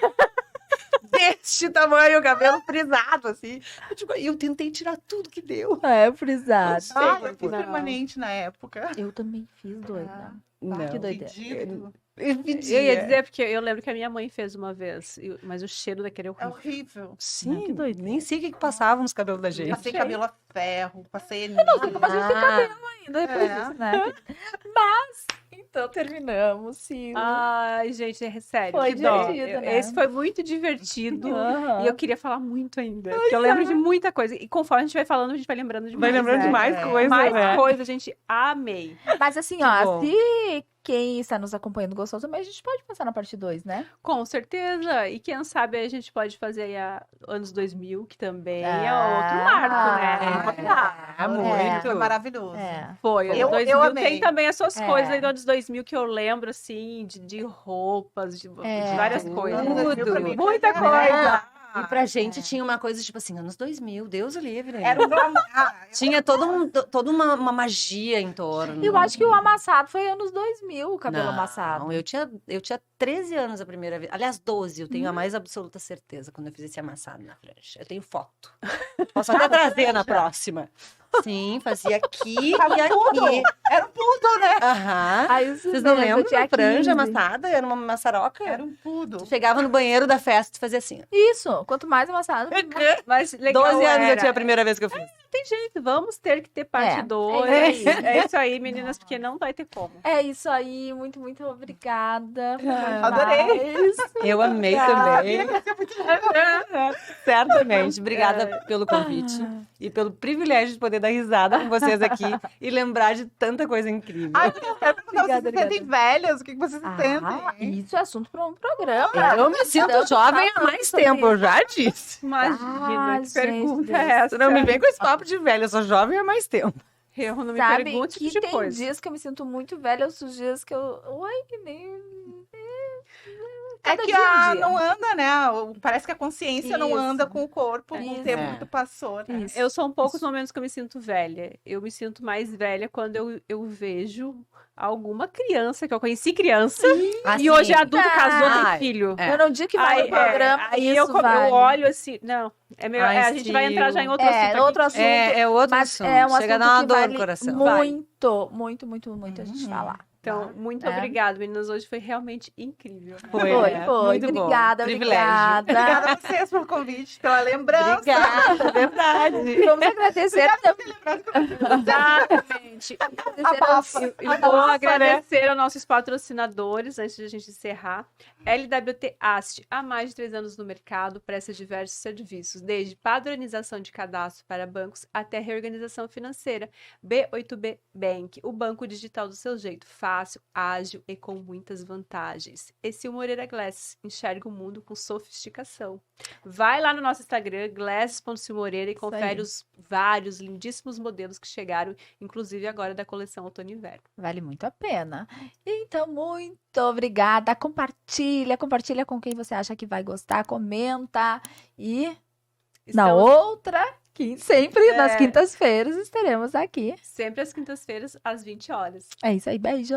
Deste tamanho, o cabelo frisado, assim. Eu tentei tirar tudo que deu. É, frisado. Ah, eu fiz Não. permanente na época. Eu também fiz doida. Ah, Não. que doideira. Pedido. Eu ia dizer, porque eu lembro que a minha mãe fez uma vez, mas o cheiro daquele é É horrível. horrível. Sim, que doideira. nem sei o que passava nos cabelos da gente. Passei cabelo a ferro, passei Ainda depois É. disso, né? Mas, então terminamos, sim. Ai, gente, é sério. Foi que dó. divertido, né? Esse foi muito divertido. Aham. E eu queria falar muito ainda. Porque eu lembro de muita coisa. E conforme a gente vai falando, a gente vai lembrando de Vai mais. lembrando de né? mais É. coisas, Mais né? coisa, gente. Amei. Mas assim, Que ó, bom. se quem está nos acompanhando gostou também, a gente pode passar na parte 2, né? Com certeza. E quem sabe a gente pode fazer aí a anos 2000, que também é outro marco, né? é. Não pode dar. É, muito. Foi maravilhoso. É. Foi, Eu- anos eu 2000 amei. tem também as suas É. coisas aí dos anos 2000 que eu lembro, assim, de roupas, de várias tudo. coisas. Anos 2000 pra mim foi- Muita coisa. E pra gente tinha uma coisa, tipo assim, anos 2000, Deus o livre. Era um glamour. Tinha toda uma magia em torno. Eu acho que o amassado foi anos 2000, o cabelo Não, amassado. eu tinha 13 anos a primeira vez. Aliás, 12, eu tenho a mais absoluta certeza quando eu fiz esse amassado na franja. Eu tenho foto. Posso até trazer na próxima. Sim, fazia aqui e aqui. Era um pudo, né? Aham. Aí, Vocês não lembram tinha da franja 15. amassada? Era uma maçaroca. Era um pudo. Tu chegava no banheiro da festa e fazia assim. Isso, quanto mais amassado. Mas legal 12 anos eu era. tinha a primeira vez que eu fiz. Não tem jeito, vamos ter que ter parte É, 2. é isso aí. É isso aí, meninas, porque não vai ter como. É isso aí, muito, muito obrigada. Adorei. Eu amei também. Certamente. Obrigada pelo convite e pelo privilégio de poder dar risada com vocês aqui e lembrar de tanta coisa incrível. Ai, eu quero perguntar, Obrigada, vocês se sentem velhas? O que vocês se Ah, sentem? isso é assunto para um programa. Eu me sinto jovem há mais tempo, eu já disse. Imagina, Ah, que gente, pergunta Deus. é essa? Você não me vem com esse papo de velha, eu sou jovem há mais tempo. Eu não me Sabe pergunte esse que tipo de tem coisa. dias que eu me sinto muito velha, outros dias que eu... Oi, que nem... É Cada que dia é um dia. não anda, né? Parece que a consciência não Isso. anda com o corpo com Isso. o tempo É. que tu passou, né? Isso. Eu são poucos momentos que eu me sinto velha. Eu me sinto mais velha quando eu vejo alguma criança, que eu conheci criança, e hoje é adulto, casou, Ai, tem filho. É. Eu não digo que vai no programa, aí isso eu vale. olho assim, não, é melhor, Ai, a gente vai entrar já em outro É, assunto. outro aqui. assunto. É outro Mas assunto. é um Chega a assunto dar uma que dor vale no coração. muito, muito, muito, muito a gente falar. Então, muito É. obrigada, meninas. Hoje foi realmente incrível. Foi. Muito bom. Obrigada, Privilégio. obrigada. Obrigada a vocês pelo convite, pela lembrança. Obrigada, verdade. Vamos agradecer também. Exatamente. Abafa. Eu vou agradecer aos nossos patrocinadores, antes de a gente encerrar. LWT Ast, há mais de 3 anos no mercado, presta diversos serviços, desde padronização de cadastro para bancos até reorganização financeira. B8B Bank, o banco digital do seu jeito, fácil, ágil e com muitas vantagens. Esse Moreira Glasses, enxerga o mundo com sofisticação. Vai lá no nosso Instagram, glasses.silmoreira, e Isso confere aí. os vários lindíssimos modelos que chegaram, inclusive agora da coleção Outono e Inverno. Vale muito a pena. Então, muito obrigada. Compartilha com quem você acha que vai gostar, comenta. E na Estamos outra, sempre nas É. quintas-feiras, estaremos aqui. sempre às quintas-feiras, às 20 horas. É isso aí, beijo!